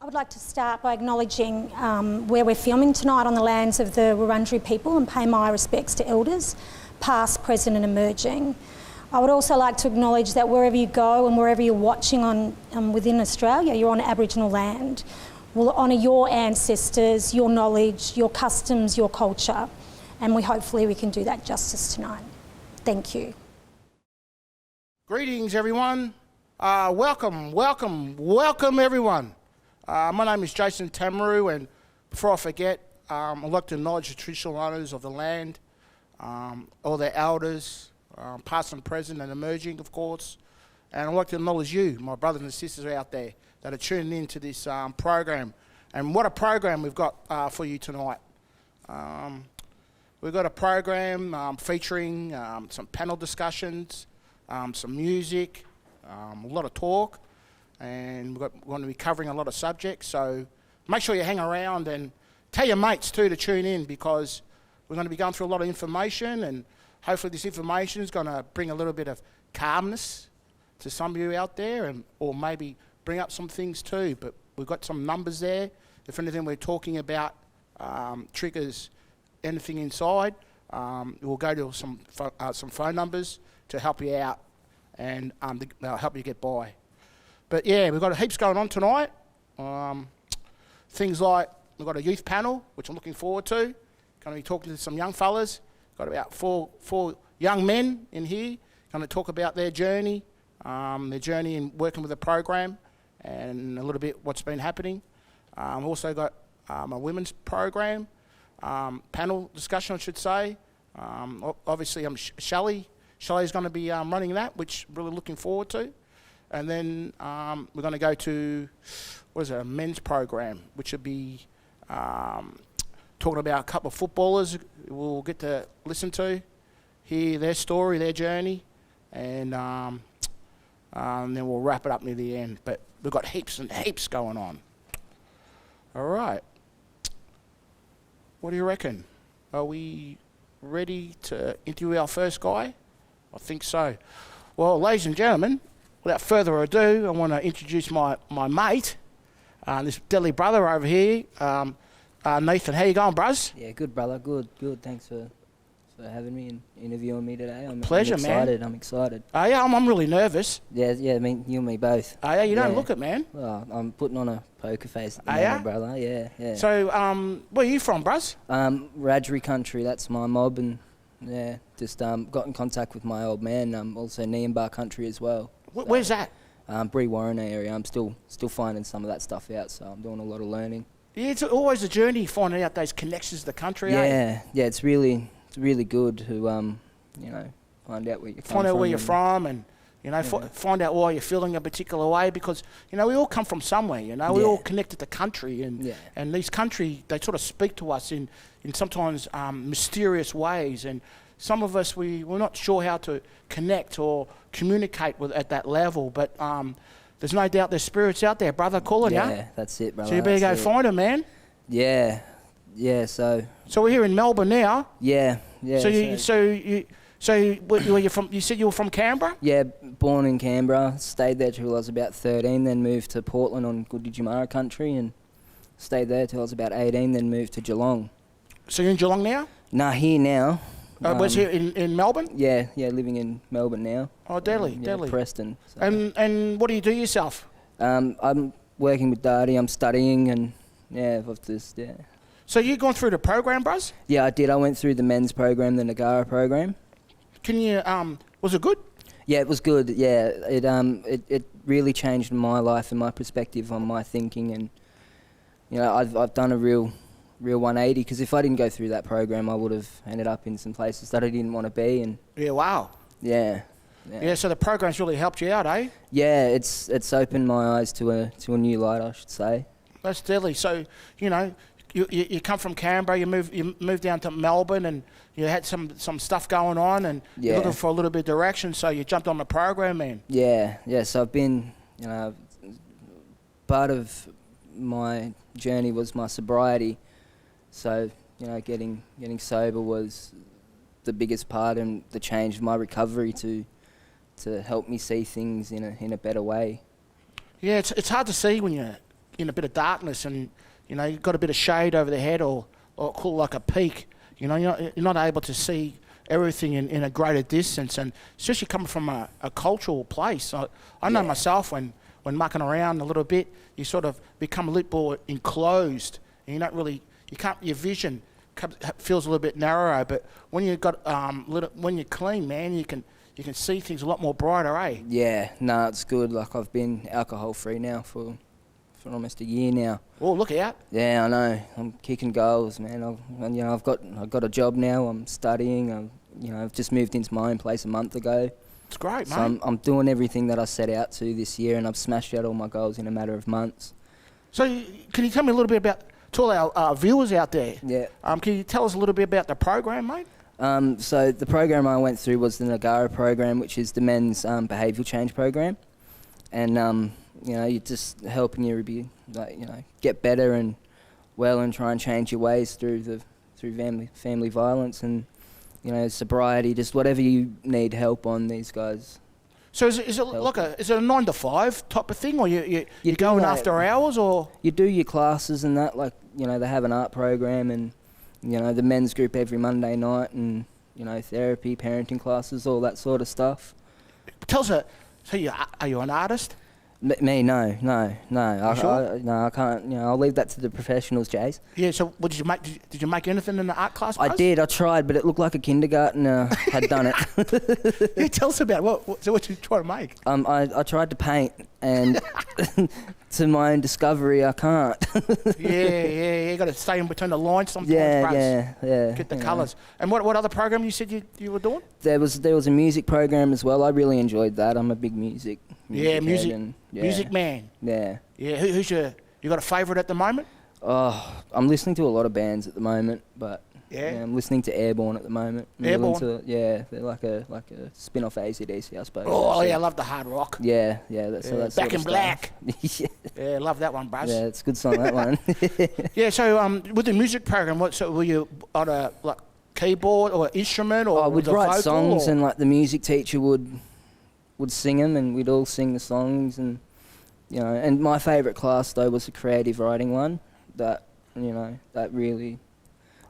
I would like to start by acknowledging where we're filming tonight on the lands of the Wurundjeri people and pay my respects to elders, past, present and emerging. I would also like to acknowledge that wherever you go and wherever you're watching within Australia, you're on Aboriginal land. We'll honour your ancestors, your knowledge, your customs, your culture, and hopefully we can do that justice tonight. Thank you. Greetings everyone. Welcome everyone. My name is Jason Tamaru, and before I forget, I'd like to acknowledge the traditional owners of the land, all their elders, past and present and emerging, of course. And I'd like to acknowledge you, my brothers and sisters out there that are tuning in to this program. And what a program we've got for you tonight. We've got a program featuring some panel discussions, some music, a lot of talk, and we're going to be covering a lot of subjects. So make sure you hang around and tell your mates too to tune in, because we're going to be going through a lot of information, and hopefully this information is going to bring a little bit of calmness to some of you out there, and or maybe bring up some things too. But we've got some numbers there. If anything we're talking about triggers anything inside, we'll go to some phone numbers to help you out, and they'll help you get by. But yeah, we've got heaps going on tonight. Things like we've got a youth panel, which I'm looking forward to. Going to be talking to some young fellas. Got about four young men in here. Going to talk about their journey in working with the program, and a little bit what's been happening. We've also got a women's program, panel discussion, I should say. Obviously, Shelley's going to be running that, which I'm really looking forward to. And then we're going to go to, a men's program, which will be talking about a couple of footballers we'll get to listen to, hear their story, their journey, and then we'll wrap it up near the end. But we've got heaps and heaps going on. All right. What do you reckon? Are we ready to interview our first guy? I think so. Well, ladies and gentlemen, without further ado, I want to introduce my mate, this deadly brother over here, Nathan. How you going, bruz? Yeah, good, brother. Good. Thanks for having me and interviewing me today. Pleasure, man. I'm excited. Oh, yeah, I'm really nervous. Yeah, I mean, you and me both. Oh, yeah, you don't look it, man. Well, I'm putting on a poker face at the moment, brother. Yeah. So, where are you from, bruz? Wiradjuri country, that's my mob, and yeah, just got in contact with my old man. Also Niambar country as well. Where's that? Brewarrina area. I'm still finding some of that stuff out, so I'm doing a lot of learning. Yeah, it's always a journey finding out those connections to the country. Yeah, it's really good to find out where you're from. Find out where you're from, and find out why you're feeling a particular way, because we all come from somewhere. We all connected to country, and these country, they sort of speak to us in sometimes mysterious ways, and some of us we're not sure how to connect or communicate with at that level, but there's no doubt there's spirits out there, brother, calling you. Yeah, that's it, brother. So you better go find them, man. Yeah. So we're here in Melbourne now. Yeah. So where you from? You said you were from Canberra? Yeah, born in Canberra. Stayed there till I was about 13. Then moved to Portland on Gunditjmara country and stayed there till I was about 18. Then moved to Geelong. So you're in Geelong now? Nah, here now. Was here in Melbourne? Yeah, living in Melbourne now. Oh, deadly. Preston. So. And what do you do yourself? I'm working with Dardi. I'm studying, and I've just So you gone through the program, bruz? Yeah, I did. I went through the men's program, the Nagara program. Can you? Was it good? Yeah, it was good. Yeah, it really changed my life and my perspective on my thinking, and I've done a real 180, because if I didn't go through that program, I would have ended up in some places that I didn't want to be. And yeah, wow. Yeah. So the program's really helped you out, eh? Yeah, it's opened my eyes to a new light, I should say. That's deadly. So you come from Canberra, you moved down to Melbourne, and you had some stuff going on, and you're looking for a little bit of direction, so you jumped on the program, man. Yeah. So I've been, part of my journey was my sobriety. So, getting sober was the biggest part, and the change of my recovery to help me see things in a better way. Yeah, it's hard to see when in a bit of darkness and, you know, you've got a bit of shade over the head or call it like a peak, you know, you're not able to see everything in a greater distance, and especially coming from a cultural place. I know myself when mucking around a little bit, you sort of become a little more enclosed, and your vision feels a little bit narrower. But when you've got when you're clean, man, you can see things a lot more brighter, eh? Yeah, no, it's good. Like I've been alcohol free now for almost a year now. Oh, look out! Yeah, I know. I'm kicking goals, man. I've got a job now. I'm studying. I've just moved into my own place a month ago. It's great, so mate. I'm doing everything that I set out to this year, and I've smashed out all my goals in a matter of months. So, can you tell me a little bit about to all our viewers out there? Yeah. Can you tell us a little bit about the program, mate? So the program I went through was the Nagara program, which is the men's behavioural change program, and you're just helping you be get better and try and change your ways through family violence and sobriety, just whatever you need help on. These guys. So is it like is it a 9 to 5 type of thing, or you're going after hours, or you do your classes and that? Like they have an art program and the men's group every Monday night and therapy, parenting classes, all that sort of stuff. Tell us, are you an artist? Me, no. Sure? I can't. I'll leave that to the professionals, Jace. Yeah. So, what did you make? Did you make anything in the art class? I did. I tried, but it looked like a kindergartner had done it. Yeah, tell us about what you trying to make. I tried to paint, and to my own discovery, I can't. Yeah. You got to stay in between the lines sometimes. Yeah. Get the colours. And what other program you said you were doing? There was a music program as well. I really enjoyed that. I'm a big music music man. Yeah. Yeah. Who's you got a favourite at the moment? Oh, I'm listening to a lot of bands at the moment, but I'm listening to Airborne at the moment. Airborne? They're like a spin-off AC/DC, I suppose. Oh, actually. Yeah, I love the hard rock. Yeah. That's Back in Black. Yeah, love that one, bros. Yeah, it's a good song, that one. Yeah, so with the music program, were you on a keyboard or instrument, or we'd write songs, and the music teacher would sing them, and we'd all sing the songs, and and my favourite class though was the creative writing one that really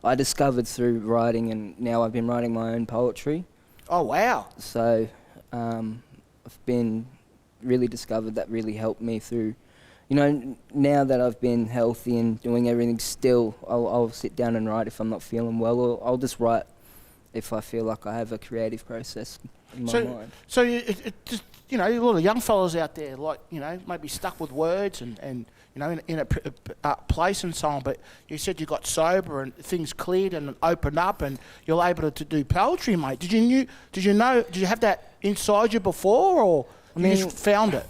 I discovered through writing, and now I've been writing my own poetry. Oh wow! So I've been really discovered that really helped me through. Now that I've been healthy and doing everything, still I'll sit down and write if I'm not feeling well, or I'll just write if I feel like I have a creative process in my mind. So it just a lot of young fellas out there maybe stuck with words and in a place and so on. But you said you got sober and things cleared and opened up, and you're able to do poetry, mate. Did you have that inside you before, or you just found it?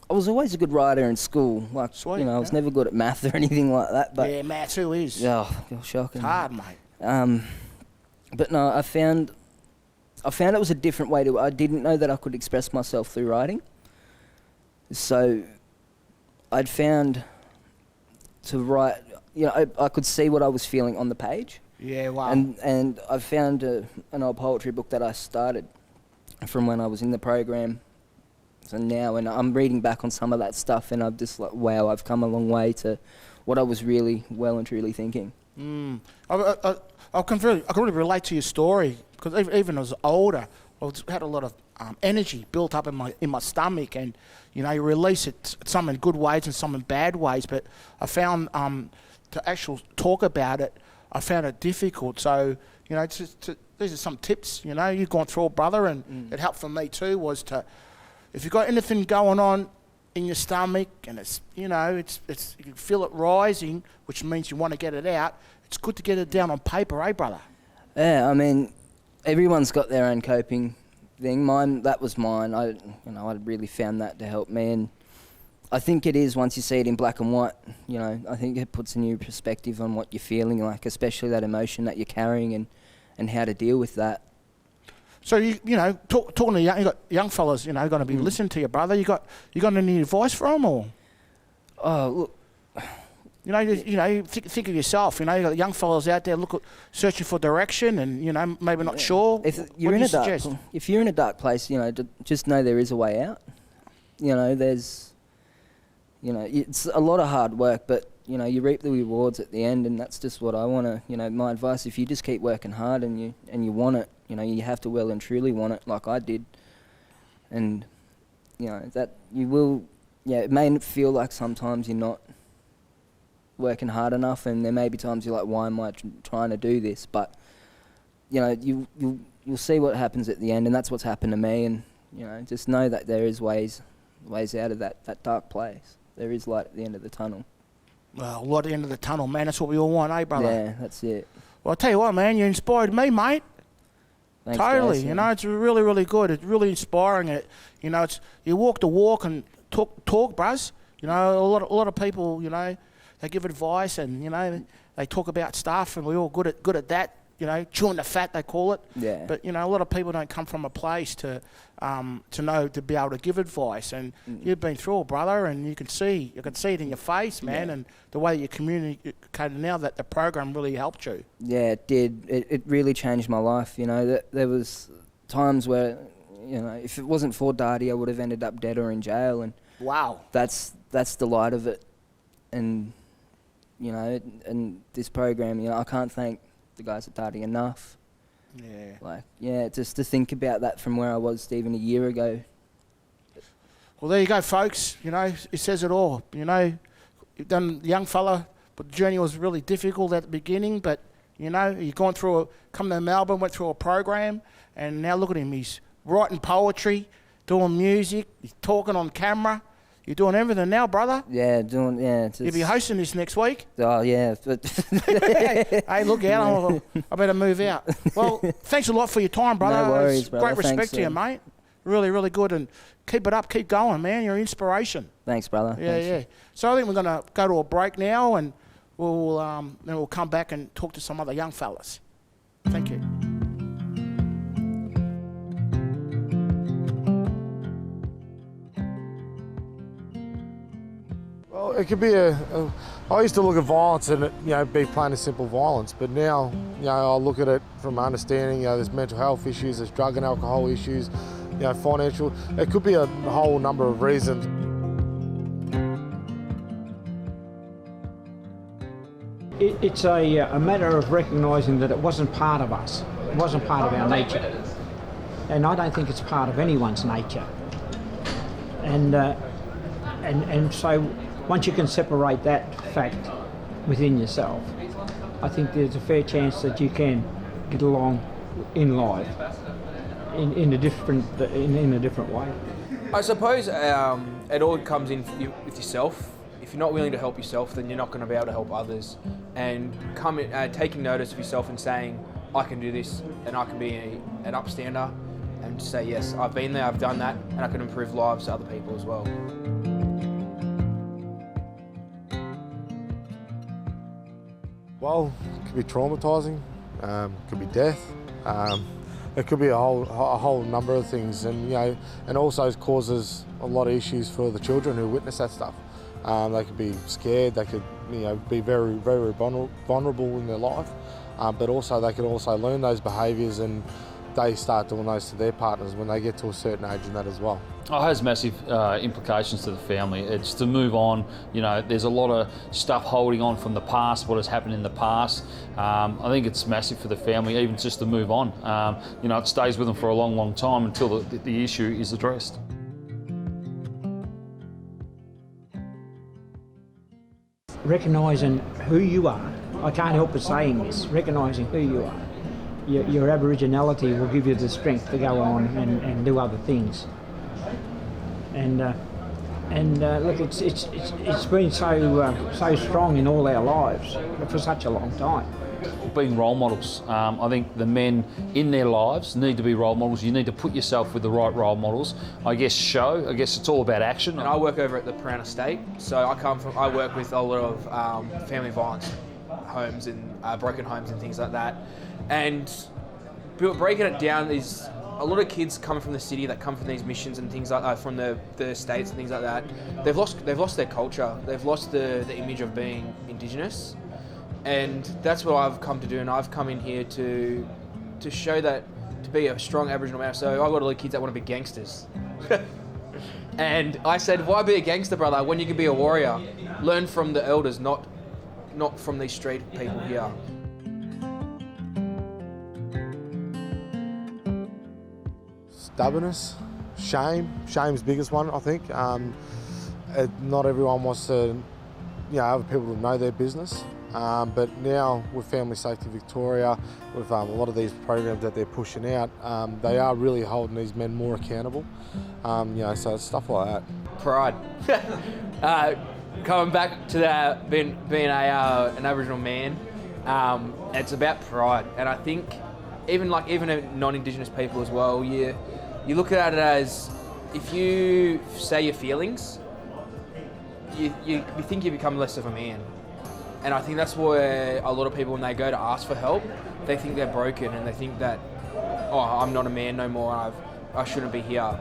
I was always a good writer in school. Sweet, I was never good at math or anything like that. But yeah, maths, who is? Oh, shocking. It's hard, mate. But no, I found it was a different way I didn't know that I could express myself through writing. So I'd found to write, I could see what I was feeling on the page. Yeah, wow. And I found an old poetry book that I started from when I was in the program. So now, and I'm reading back on some of that stuff, and I'm just like, wow, I've come a long way to what I was really well and truly thinking. I can really relate to your story, because even as I was older, I had a lot of energy built up in my stomach, and you release it, some in good ways and some in bad ways. But I found to actually talk about it, I found it difficult. So these are some tips. You've gone through it, brother, and it helped for me too. Was to, if you've got anything going on in your stomach and it's you can feel it rising, which means you want to get it out. It's good to get it down on paper, eh, brother? Yeah, I mean, everyone's got their own coping thing. That was mine. I really found that to help me, and I think it is once you see it in black and white. I think it puts a new perspective on what you're feeling, especially that emotion that you're carrying, and how to deal with that. So talking to young fellas, going to be listening to your brother. You got any advice for them, or? Oh, look. Think of yourself. You got young fellas out there searching for direction, and maybe not sure. If you're in a dark place, just know there is a way out. you know, it's a lot of hard work, but, you know, you reap the rewards at the end, and that's just what I want to, you know, my advice, if you just keep working hard and you want it, you know, you have to well and truly want it like I did. And, you know, that you will, yeah, it may feel like sometimes you're not working hard enough, and there may be times you're like, why am I trying to do this? But, you know, you'll see what happens at the end, and that's what's happened to me. And, you know, just know that there is ways out of that dark place. There is light at the end of the tunnel. Well, light at the end of the tunnel, man. That's what we all want, eh, brother? Yeah, that's it. Well, I'll tell you what, man. You inspired me, mate. Thanks, Totally. Jason. You know, it's really, really good. It's really inspiring. You know, you walk the walk and talk, bruz. You know, a lot of people, you know, they give advice and, you know, they talk about stuff, and we're all good at that. You know, chewing the fat, they call it. Yeah. But, you know, a lot of people don't come from a place to know, to be able to give advice. And you've been through it, brother, and you can see it in your face, man, and the way that you communicate now, that the program really helped you. Yeah, it did. It really changed my life. You know, there was times where, you know, if it wasn't for Dardi, I would have ended up dead or in jail. And wow, that's the light of it. And, you know, and this program, you know, I can't thank the guys at Dardi enough. Yeah. Like, yeah, just to think about that from where I was even a year ago. Well, there you go, folks. You know, it says it all. You know, you've done, young fella, but the journey was really difficult at the beginning, but, you know, you've gone through come to Melbourne, went through a program, and now look at him. He's writing poetry, doing music, he's talking on camera. You're doing everything now, brother. Yeah, yeah. You'll be hosting this next week. Oh, yeah. Hey, look out. I better move out. Well, thanks a lot for your time, brother. No worries, it's brother. Great respect Thanks, to you, mate. Really, really good. And keep it up. Keep going, man. You're an inspiration. Thanks, brother. Yeah, Thanks. yeah. So I think we're going to go to a break now, and then we'll come back and talk to some other young fellas. Thank you. Well, it could be I used to look at violence and it, you know, be plain and simple violence, but now, you know, I look at it from understanding, you know, there's mental health issues, there's drug and alcohol issues, you know, financial. It could be a whole number of reasons. It's a matter of recognising that it wasn't part of us. It wasn't part of our nature. And I don't think it's part of anyone's nature. And so once you can separate that fact within yourself, I think there's a fair chance that you can get along in life in a different way. I suppose it all comes in with yourself. If you're not willing to help yourself, then you're not going to be able to help others. And taking notice of yourself and saying, I can do this, and I can be an upstander, and say, yes, I've been there, I've done that, and I can improve lives to other people as well. Well, it could be traumatising, could be death, it could be a whole number of things, and you know, and also it causes a lot of issues for the children who witness that stuff. They could be scared, they could, you know, be very, very vulnerable in their life, but also they can also learn those behaviours, and they start doing those to their partners when they get to a certain age and that as well. It has massive implications to the family. It's to move on. You know, there's a lot of stuff holding on from the past, what has happened in the past. I think it's massive for the family, even just to move on. You know, it stays with them for a long, long time until the issue is addressed. Recognising who you are. I can't help but saying this, recognising who you are. Your Aboriginality will give you the strength to go on and do other things. And look, it's been so strong in all our lives for such a long time. Being role models. I think the men in their lives need to be role models. You need to put yourself with the right role models. I guess it's all about action. And I work over at the Crown Estate, so I work with a lot of family violence homes and broken homes and things like that. And breaking it down is a lot of kids coming from the city that come from these missions and things like that, from the states and things like that. They've lost their culture. They've lost the image of being Indigenous, and that's what I've come to do. And I've come in here to show that, to be a strong Aboriginal man. So I've got a lot of kids that want to be gangsters. And I said, why be a gangster, brother, when you can be a warrior? Learn from the elders, not from these street people here. Stubbornness, shame. Shame's the biggest one, I think. Not everyone wants to, other people to know their business. But now with Family Safety Victoria, with a lot of these programs that they're pushing out, they are really holding these men more accountable. So it's stuff like that. Pride. Coming back to that, being an Aboriginal man, it's about pride, and I think even non-Indigenous people as well, you look at it as, if you say your feelings, you think you become less of a man. And I think that's where a lot of people, when they go to ask for help, they think they're broken and they think that, oh, I'm not a man no more, I shouldn't be here.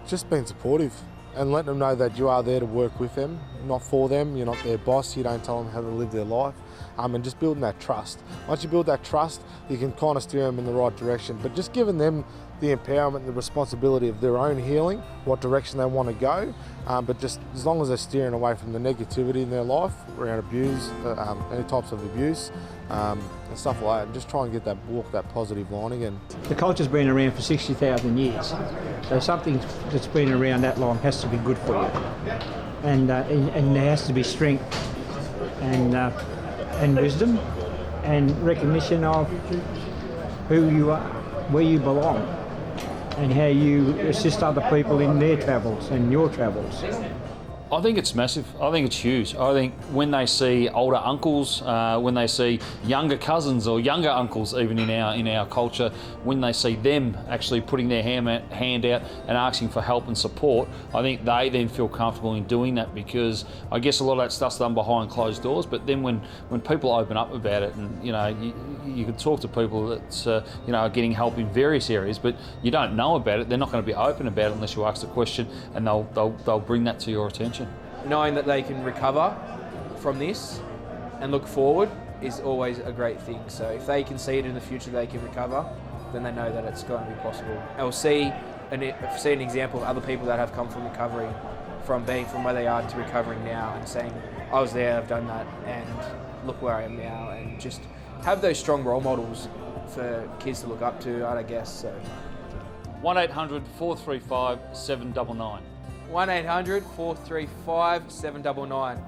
Just being supportive and letting them know that you are there to work with them, not for them. You're not their boss, you don't tell them how to live their life. And just building that trust. Once you build that trust, you can kind of steer them in the right direction. But just giving them the empowerment and the responsibility of their own healing, what direction they want to go. But just as long as they're steering away from the negativity in their life, around abuse, any types of abuse, and stuff like that, and just try and walk that positive line again. The culture's been around for 60,000 years, so something that's been around that long has to be good for you. And there has to be strength and wisdom and recognition of who you are, where you belong, and how you assist other people in their travels and your travels. I think it's massive. I think it's huge. I think when they see older uncles, when they see younger cousins or younger uncles, even in our culture, when they see them actually putting their hand out and asking for help and support, I think they then feel comfortable in doing that, because I guess a lot of that stuff's done behind closed doors. But then when people open up about it, and you can talk to people that are getting help in various areas, but you don't know about it, they're not going to be open about it unless you ask the question, and they'll bring that to your attention. Knowing that they can recover from this and look forward is always a great thing. So if they can see it in the future, they can recover, then they know that it's going to be possible. And we'll see an example of other people that have come from recovery, from where they are to recovering now, and saying, I was there, I've done that, and look where I am now, and just have those strong role models for kids to look up to, I guess. So 1800 435 799. 1800 435 799.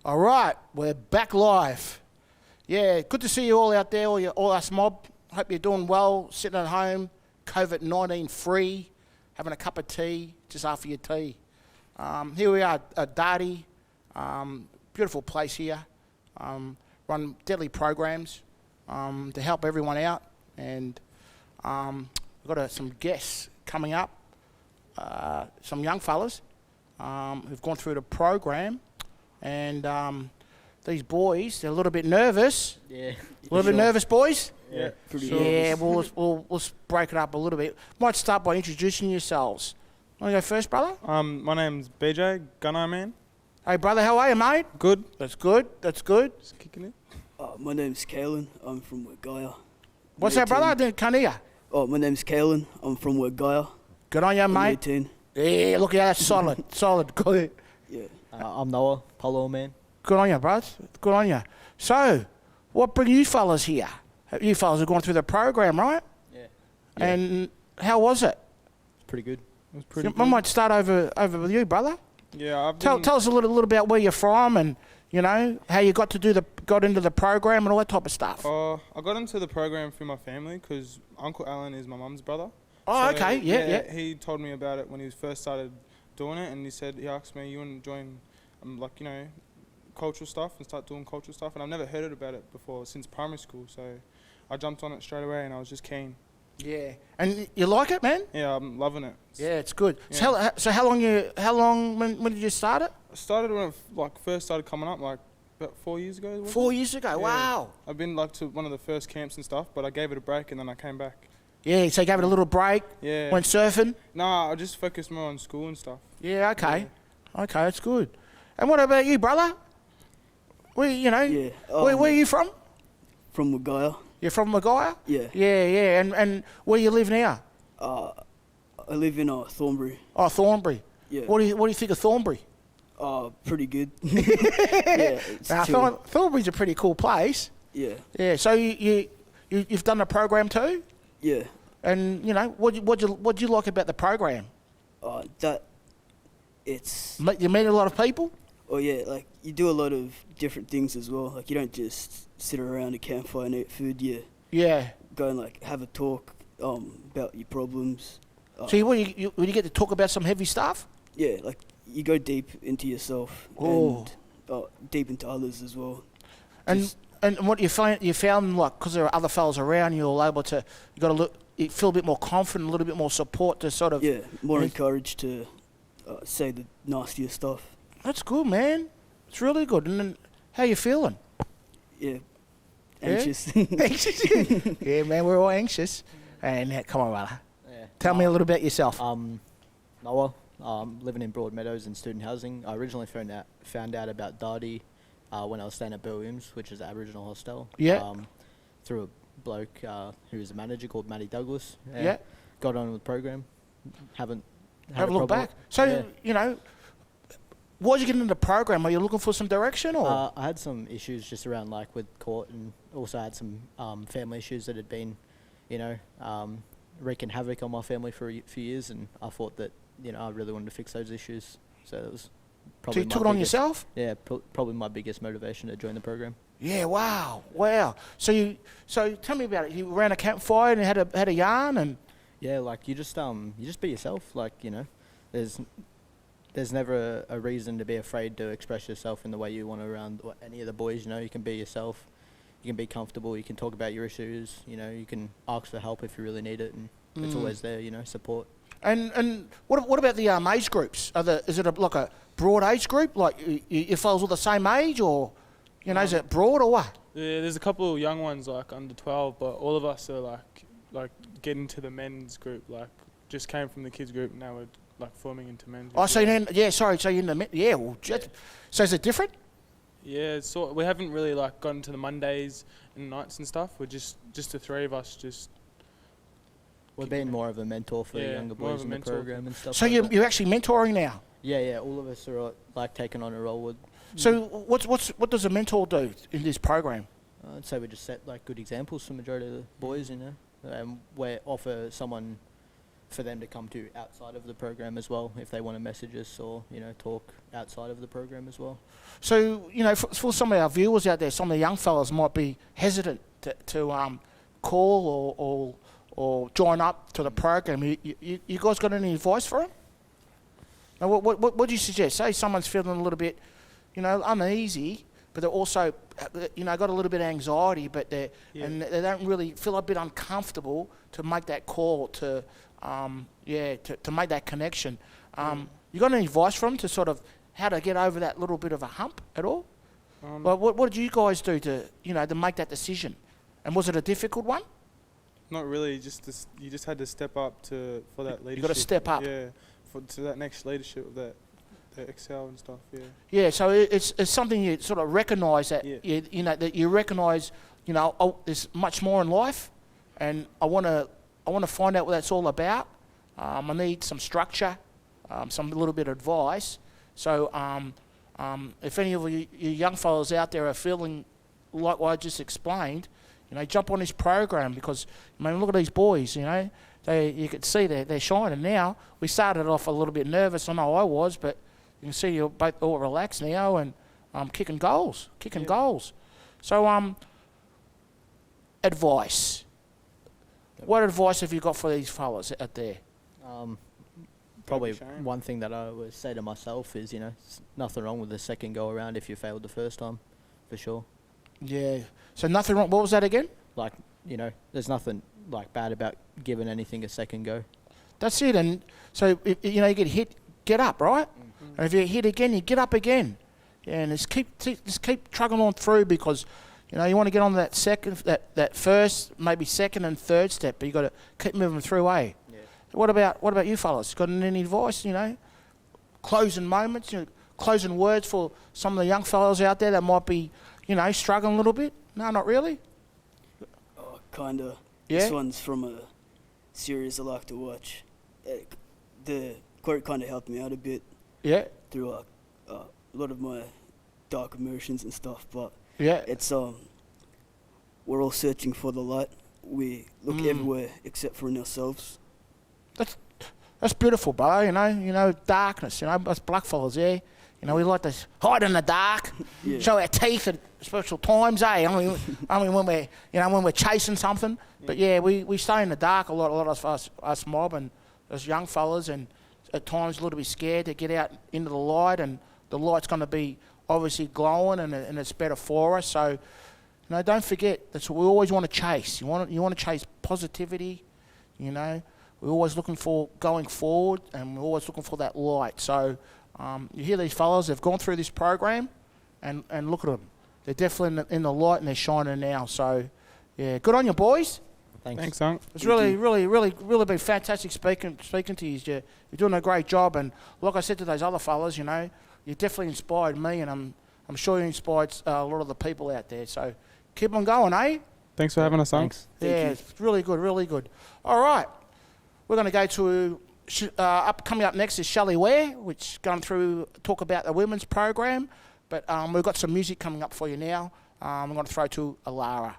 All right, we're back live. Yeah, good to see you all out there, all us mob. Hope you're doing well, sitting at home, COVID-19 free, having a cup of tea just after your tea. Here we are at Dardi, beautiful place here. Run deadly programs to help everyone out, and we've got some guests coming up, some young fellas who've gone through the program, and these boys, they're a little bit nervous. Yeah. A little bit nervous, boys? Yeah, pretty Yeah, nervous. we'll break it up a little bit. Might start by introducing yourselves. Want to go first, brother? My name's BJ, Gunner Man. Hey, brother, how are you, mate? Good. That's good. Just kicking it. My name's Kalen. I'm from Wagaya. What's that, brother? I can't hear. My name's Kalen. I'm from Wagaya. Good on you, mate. 18. Yeah, look at that, solid, good. Yeah. I'm Noah, Polo Man. Good on you, bros. Good on you. So, what bring you fellas here? You fellas have gone through the program, right? Yeah. And how was it? It's pretty good. It was pretty I good. might start over with you, brother. Yeah, Tell us a little about where you're from, and how you got into the program and all that type of stuff. I got into the program through my family because Uncle Alan is my mum's brother. Oh, So, okay, yeah. He told me about it when he first started doing it, and he asked me, you want to join, cultural stuff and start doing cultural stuff, and I've never heard about it before since primary school, so I jumped on it straight away, and I was just keen. Yeah, and you like it, man? Yeah, I'm loving it. Yeah, it's good. Yeah. So how long? When did you start it? I started when it first started coming up, about 4 years ago. wasn't 4 it? years ago. Yeah. Wow. I've been to one of the first camps and stuff, but I gave it a break and then I came back. Yeah, so you gave it a little break. Yeah. Went surfing. Nah, I just focused more on school and stuff. Yeah, okay. Okay, that's good. And what about you, brother? Where you know? Yeah. Where are you from? From Wagaya. You're from Maguire? Yeah. Yeah. And where you live now? I live in Thornbury. Oh, Thornbury. Yeah. What do you think of Thornbury? Pretty good. Yeah. Thornbury's a pretty cool place. Yeah. Yeah. So you've done a program too? Yeah. And you know what you like about the program? That it's. You meet a lot of people. Oh yeah, like you do a lot of different things as well. Like you don't just sit around a campfire and eat food. Yeah. Go and like have a talk about your problems. So you get to talk about some heavy stuff? Yeah, like you go deep into yourself and deep into others as well. And what you found like because there are other fellas around you're able to you feel a bit more confident, a little bit more support to sort of more encouraged to say the nastier stuff. That's good, man. It's really good. And then how you feeling? Yeah. Anxious. Anxious? Yeah, man, we're all anxious. And come on, brother. Yeah. Tell me a little about yourself. Noah, living in Broadmeadows in student housing. I originally found out about Dardi when I was staying at Bill Williams, which is an Aboriginal hostel. Yeah. Through a bloke who was a manager called Matty Douglas. Yeah. Got on with the program. Haven't had Have a look back. So, you know, why did you get into the program? Are you looking for some direction or? I had some issues just around like with court, and also had some family issues that had been, you know, wreaking havoc on my family for a few years, and I thought that, you know, I really wanted to fix those issues. So it was probably. So you took it on yourself? Yeah, probably my biggest motivation to join the program. Yeah, wow. So tell me about it. You ran a campfire and had a yarn and. Yeah, like you just be yourself. Like, you know, there's never a reason to be afraid to express yourself in the way you want to around any of the boys. You know, you can be yourself. You can be comfortable. You can talk about your issues. You know, you can ask for help if you really need it, and it's always there. You know, support. And what about the age groups? Is it like a broad age group? Like you fellas all the same age, or you know, is it broad or what? Yeah, there's a couple of young ones like under 12, but all of us are like getting to the men's group. Like just came from the kids group, now we're like forming into men's. Oh, so then so you're in the men. Yeah, well, so is it different? Yeah, so we haven't really like gotten to the Mondays and nights and stuff. We're just the three of us just. We're being more of a mentor for the younger boys in the program and stuff. So you're actually mentoring now? Yeah, all of us are like taking on a role with. So what does a mentor do in this program? I'd say we just set like good examples for the majority of the boys, you know, and we offer someone for them to come to outside of the program as well, if they want to message us or, you know, talk outside of the program as well. So, you know, for some of our viewers out there, some of the young fellas might be hesitant to call or join up to the program. You guys got any advice for them? Now, what do you suggest? Say someone's feeling a little bit, you know, uneasy, but they're also, you know, got a little bit of anxiety, but and they don't really feel a bit uncomfortable to make that call to make that connection. You got any advice for them to sort of how to get over that little bit of a hump at all? Well, what did you guys do to make that decision? And was it a difficult one? Not really. You just had to step up for that leadership. You got to step up. Yeah, to that next leadership, that excel and stuff. Yeah. Yeah. So it's something you sort of recognise that that you recognise. You know, there's much more in life, and I want to find out what that's all about. I need some structure, some little bit of advice. So if any of you young fellas out there are feeling like what I just explained, you know, jump on this program because, I mean, look at these boys, you know. You could see they're shining now. We started off a little bit nervous, I know I was, but you can see you're both all relaxed now and kicking goals. So advice. What advice have you got for these fellas out there? Probably one thing that I would say to myself is, you know, nothing wrong with the second go around if you failed the first time, for sure. Yeah. So nothing wrong. What was that again? Like, you know, there's nothing like bad about giving anything a second go. That's it. And so you know, you get hit, get up, right? Mm-hmm. And if you hit again, you get up again. Yeah, and just keep trucking on through because, you know, you want to get on that that first, maybe second and third step, but you got to keep moving through, eh? Yeah. What about you fellas? Got any advice? You know, closing moments, closing words for some of the young fellows out there that might be, struggling a little bit? No, not really? Oh, kinda. Yeah? This one's from a series I like to watch. The quote kind of helped me out a bit. Yeah? Through a lot of my dark emotions and stuff, but Yeah. it's we're all searching for the light. We look everywhere except for in ourselves. That's beautiful, bro. Darkness. Us blackfellas, yeah. We like to hide in the dark, show our teeth at special times, eh? I mean when we're chasing something. But yeah, we stay in the dark a lot of us mob and us young fellas, and at times a little bit scared to get out into the light, and the light's going to be obviously glowing, and it's better for us. So, don't forget, that's what we always want to chase. You want to chase positivity, We're always looking for going forward, and we're always looking for that light. So you hear these fellas, they've gone through this program, and look at them. They're definitely in the light, and they're shining now. So, yeah, good on you, boys. Thanks, son. It's really been fantastic speaking to you. You're doing a great job, and like I said to those other fellas, you definitely inspired me, and I'm sure you inspired a lot of the people out there. So keep on going, eh? Thanks for having us, son. Thanks. Yeah, it's really good, really good. All right, we're going to go to coming up next is Shelley Ware, which is going through talk about the women's program. But we've got some music coming up for you now. I'm going to throw to Alara.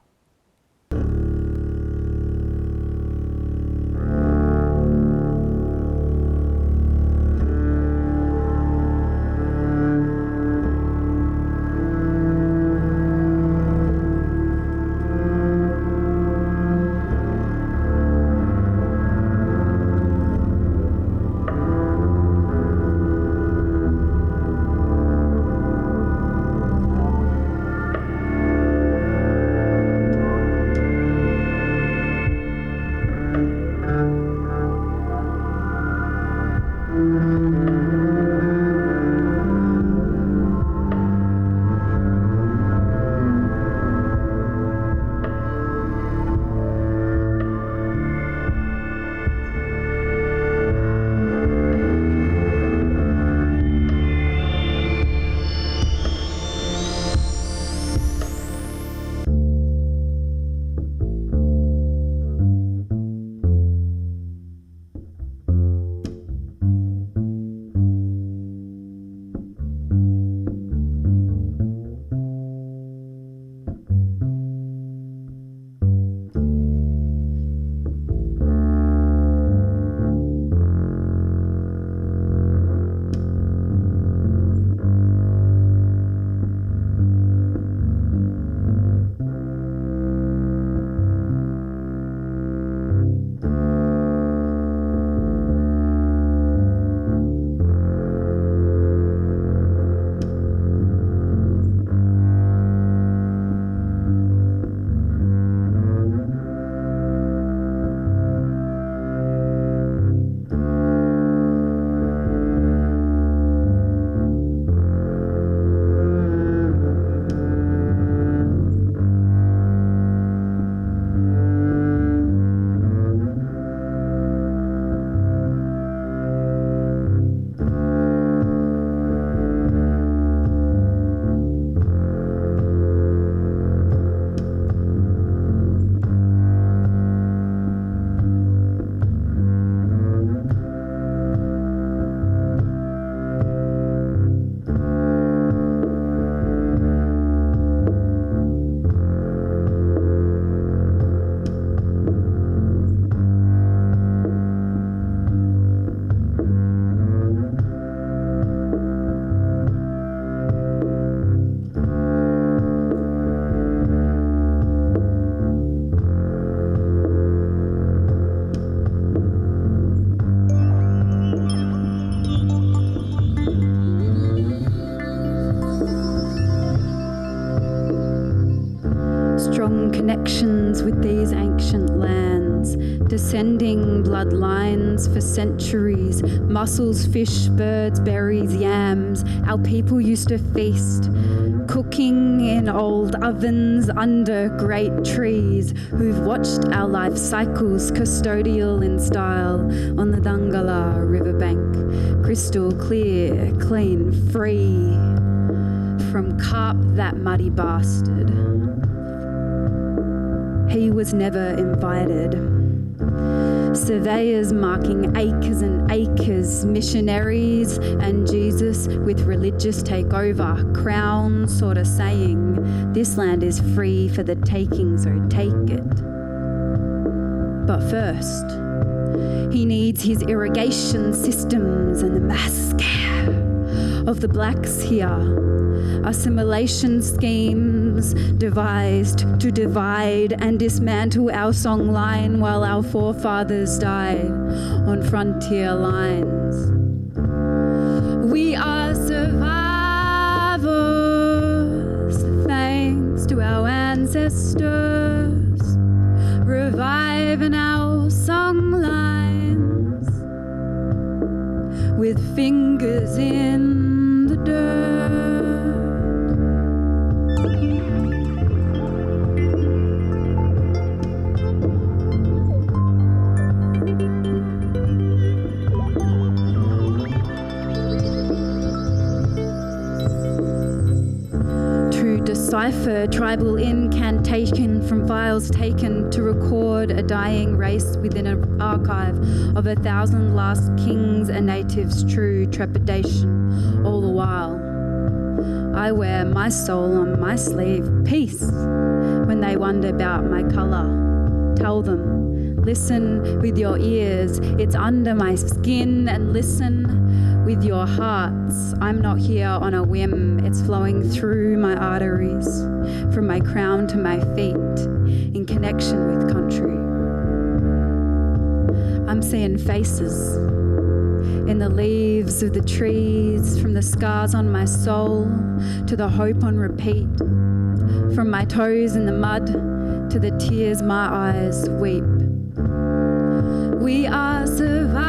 connections with these ancient lands, descending bloodlines for centuries, mussels, fish, birds, berries, yams. Our people used to feast, cooking in old ovens under great trees, who've watched our life cycles custodial in style on the Dangala riverbank, crystal clear, clean, free from carp, that muddy bastard. He was never invited. Surveyors marking acres and acres, missionaries and Jesus with religious takeover, crown sort of saying, this land is free for the taking, so take it. But first, he needs his irrigation systems and the mass care of the blacks here. Assimilation schemes devised to divide and dismantle our songline while our forefathers died on frontier lines. We are survivors, thanks to our ancestors, reviving our songlines with fingers in the dirt. Decipher tribal incantation from files taken to record a dying race within an archive of 1,000 last kings and natives' true trepidation. All the while, I wear my soul on my sleeve, peace, when they wonder about my colour. Tell them, listen with your ears, it's under my skin, and listen with your hearts. I'm not here on a whim, it's flowing through my arteries, from my crown to my feet, in connection with country. I'm seeing faces in the leaves of the trees, from the scars on my soul to the hope on repeat, from my toes in the mud to the tears my eyes weep. We are survivors,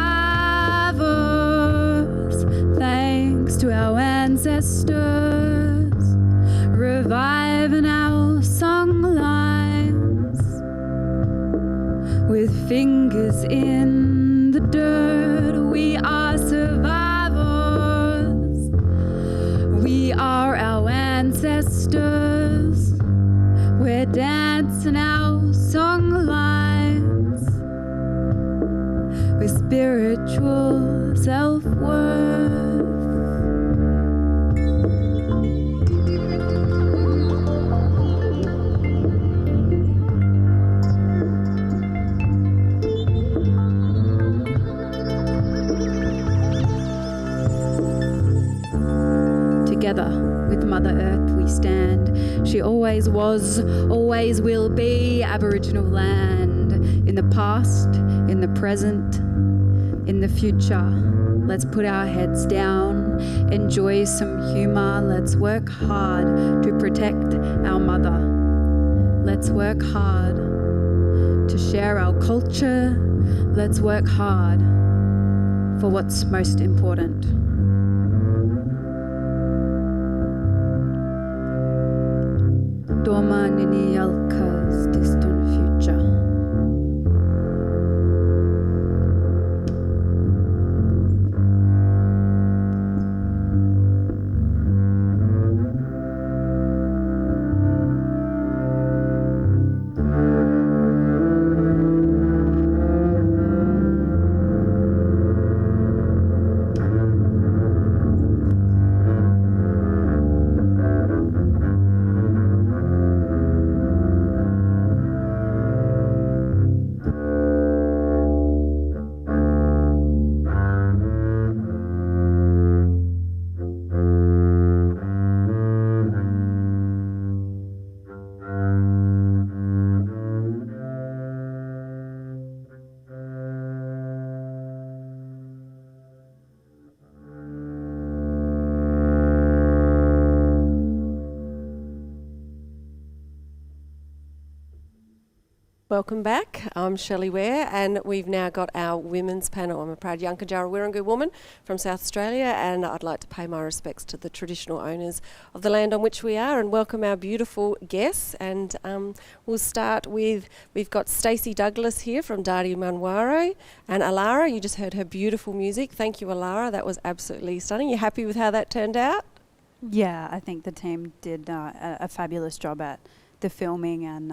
thanks to our ancestors, reviving our songlines with fingers in the dirt. We are survivors, we are our ancestors, we're dancing our songlines with spiritual self-worth. Together with Mother Earth we stand. She always was, always will be Aboriginal land. In the past, in the present, in the future. Let's put our heads down, enjoy some humour. Let's work hard to protect our mother. Let's work hard to share our culture. Let's work hard for what's most important. Doma Nini Yalka's distant future. Welcome back. I'm Shelley Ware, and we've now got our women's panel. I'm a proud Yankunytjatjara Wirangu woman from South Australia, and I'd like to pay my respects to the traditional owners of the land on which we are and welcome our beautiful guests. And we'll start with, we've got Stacey Douglas here from Dardi Munwurro, and Alara, you just heard her beautiful music. Thank you, Alara. That was absolutely stunning. You happy with how that turned out? Yeah, I think the team did a fabulous job at the filming, and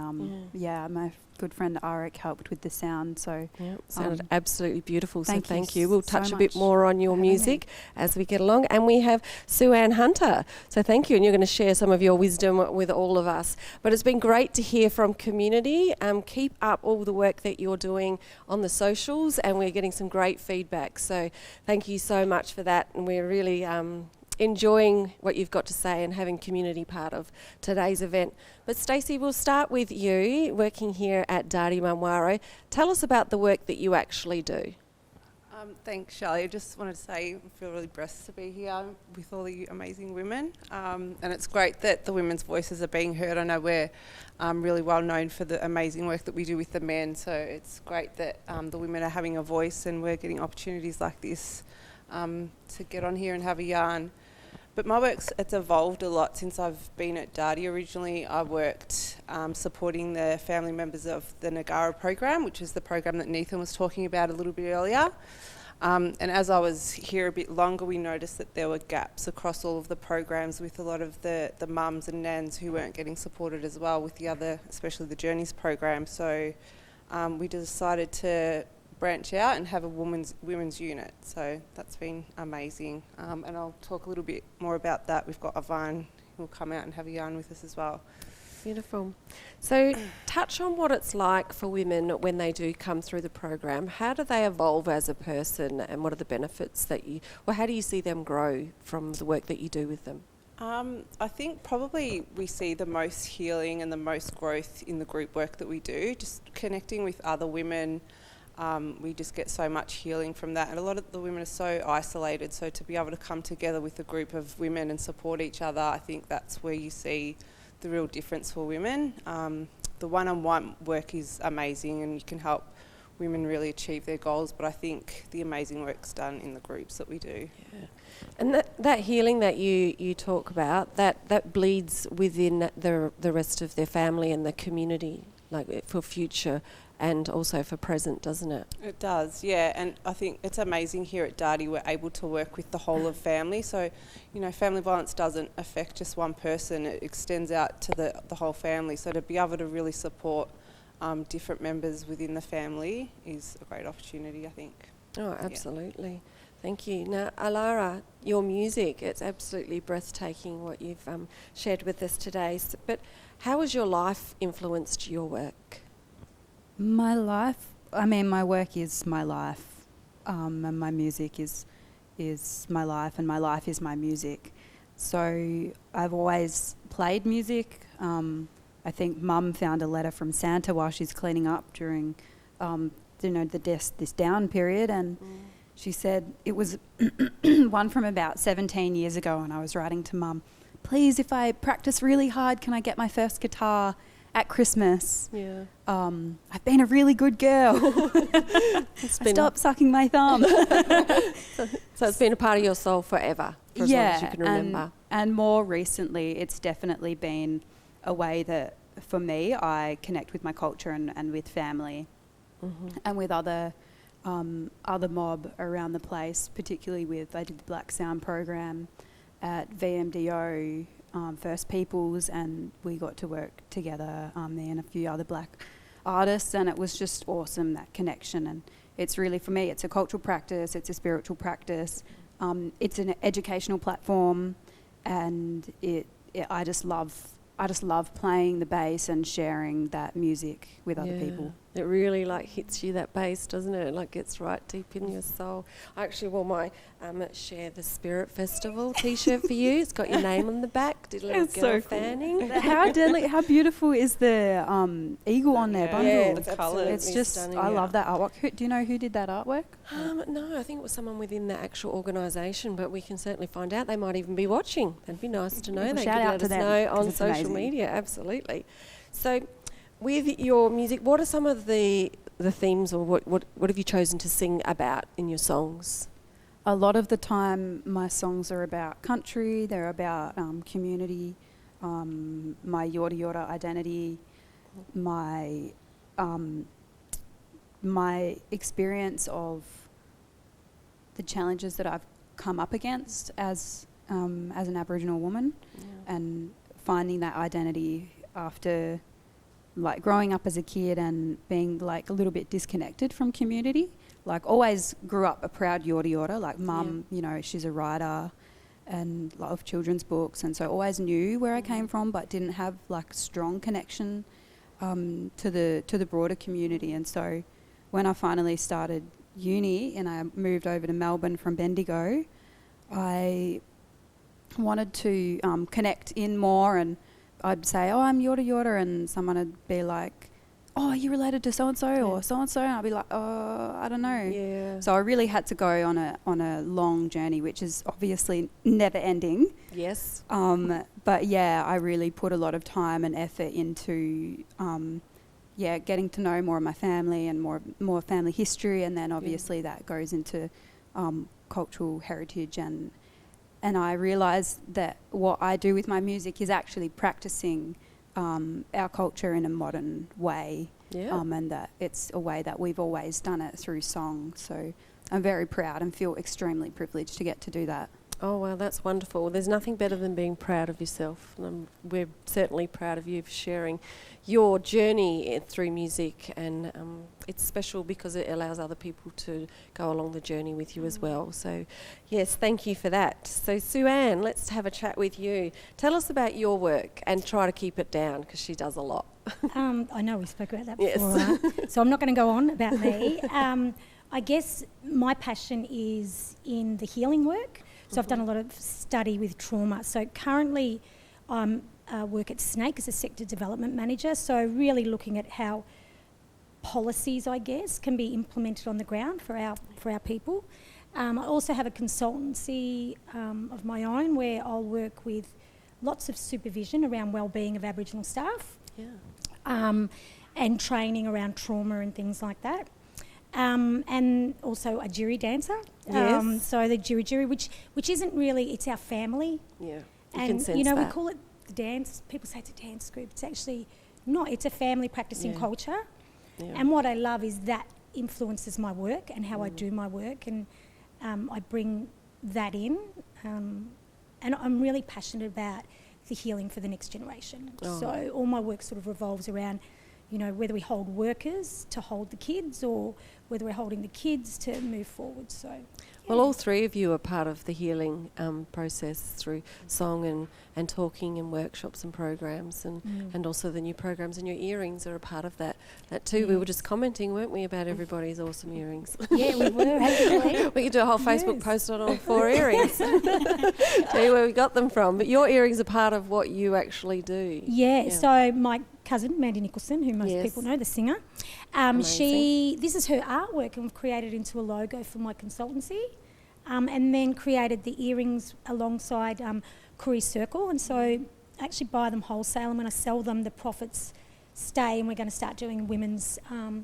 my good friend Arik helped with the sound. So sounded absolutely beautiful. So thank you. you. We'll touch a bit more on your music as we get along. And we have Sue-Ann Hunter. So thank you, and you're going to share some of your wisdom with all of us. But it's been great to hear from community. Keep up all the work that you're doing on the socials, and we're getting some great feedback. So thank you so much for that, and we're really enjoying what you've got to say and having community part of today's event. But Stacey, we'll start with you, working here at Dardi Munwurro. Tell us about the work that you actually do. Thanks, Shelley. I just wanted to say I feel really blessed to be here with all the amazing women, and it's great that the women's voices are being heard. I know we're really well known for the amazing work that we do with the men, so it's great that the women are having a voice and we're getting opportunities like this to get on here and have a yarn. But my work's evolved a lot since I've been at Dardi. Originally, I worked supporting the family members of the Nagara program, which is the program that Nathan was talking about a little bit earlier. And as I was here a bit longer, we noticed that there were gaps across all of the programs with a lot of the mums and nans who weren't getting supported as well with the other, especially the Journeys program. So we decided to branch out and have a women's unit. So that's been amazing. And I'll talk a little bit more about that. We've got Ivan who will come out and have a yarn with us as well. Beautiful. So touch on what it's like for women when they do come through the program. How do they evolve as a person, and what are the benefits that how do you see them grow from the work that you do with them? I think probably we see the most healing and the most growth in the group work that we do, just connecting with other women. We just get so much healing from that, and a lot of the women are so isolated, so to be able to come together with a group of women and support each other, I think that's where you see the real difference for women. The one-on-one work is amazing and you can help women really achieve their goals, but I think the amazing work's done in the groups that we do. Yeah. And that healing that you talk about, that bleeds within the rest of their family and the community, like for future and also for present, doesn't it? It does, yeah. And I think it's amazing here at Dardi we're able to work with the whole of family. So, family violence doesn't affect just one person, it extends out to the whole family. So to be able to really support different members within the family is a great opportunity, I think. Oh, absolutely. Yeah. Thank you. Now, Alara, your music, it's absolutely breathtaking what you've shared with us today. But how has your life influenced your work? My life, my work is my life, and my music is my life, and my life is my music. So I've always played music. I think Mum found a letter from Santa while she's cleaning up during, this down period, and she said it was one from about 17 years ago, and I was writing to Mum, please, if I practice really hard, can I get my first guitar at Christmas? Yeah. I've been a really good girl. Stop sucking my thumb. So it's been a part of your soul forever, for as long as you can remember. And more recently, it's definitely been a way that, for me, I connect with my culture and with family, and with other mob around the place, particularly I did the Black Sound program at VMDO, First Peoples, and we got to work together, me and a few other black artists, and it was just awesome, that connection. And it's really, for me, it's a cultural practice, it's a spiritual practice, it's an educational platform, and I just love playing the bass and sharing that music with other people. It really hits you, that bass, doesn't it? It gets right deep in your soul. I actually wore my Share the Spirit Festival t-shirt for you. It's got your name on the back. Did a little girl fanning. How beautiful is the eagle on there bundle? Yeah, it's absolutely it's just stunning. I love that artwork. Do you know who did that artwork? No, I think it was someone within the actual organisation, but we can certainly find out. They might even be watching. That'd be nice to know. They could let us know on social media. Absolutely. So with your music, what are some of the themes, or what have you chosen to sing about in your songs? A lot of the time my songs are about country, they're about community, my Yorta Yorta identity, my experience of the challenges that I've come up against as an Aboriginal woman, and finding that identity after like growing up as a kid and being like a little bit disconnected from community. Like always grew up a proud Yorta Yorta, like mum, you know, she's a writer and a lot of children's books, and so always knew where I came from, but didn't have like strong connection to the broader community. And so when I finally started uni and I moved over to Melbourne from Bendigo, I wanted to connect in more, and I'd say, oh, I'm Yorta Yorta, and someone would be like, oh, are you related to so-and-so or so-and-so? And I'd be like, oh, I don't know. Yeah. So I really had to go on a long journey, which is obviously never ending. Yes. But yeah, I really put a lot of time and effort into getting to know more of my family and more family history, and then obviously that goes into cultural heritage, and I realised that what I do with my music is actually practicing our culture in a modern way, and that it's a way that we've always done it through song. So I'm very proud and feel extremely privileged to get to do that. Oh, well, that's wonderful. There's nothing better than being proud of yourself. And we're certainly proud of you for sharing your journey through music, and it's special because it allows other people to go along the journey with you as well. So, yes, thank you for that. So, Sue-Ann, let's have a chat with you. Tell us about your work and try to keep it down because she does a lot. I know we spoke about that before, so I'm not going to go on about me. I guess my passion is in the healing work. So I've done a lot of study with trauma. So currently I work at Snake as a sector development manager, so really looking at how policies, I guess, can be implemented on the ground for our people. I also have a consultancy of my own where I'll work with lots of supervision around wellbeing of Aboriginal staff, and training around trauma and things like that. And also a jury dancer. Yes. So the jury, which isn't really, it's our family. Yeah. And you know, we call it the dance. People say it's a dance group. It's actually not. It's a family practicing culture. Yeah. And what I love is that influences my work and how I do my work, and I bring that in. And I'm really passionate about the healing for the next generation. Oh. So all my work sort of revolves around, you know, whether we hold workers to hold the kids or whether we're holding the kids to move forward. So, well, all three of you are part of the healing process through song and talking and workshops and programs, and also the new programs, and your earrings are a part of that too. We were just commenting, weren't we, about everybody's awesome earrings? Yeah, we were, actually. We could do a whole Facebook post on all 4 earrings. Tell you where we got them from. But your earrings are part of what you actually do. Yeah. So my cousin, Mandy Nicholson, who most people know, the singer, this is her artwork, and we've created into a logo for my consultancy, and then created the earrings alongside Koori Circle, and so I actually buy them wholesale, and when I sell them, the profits stay, and we're going to start doing women's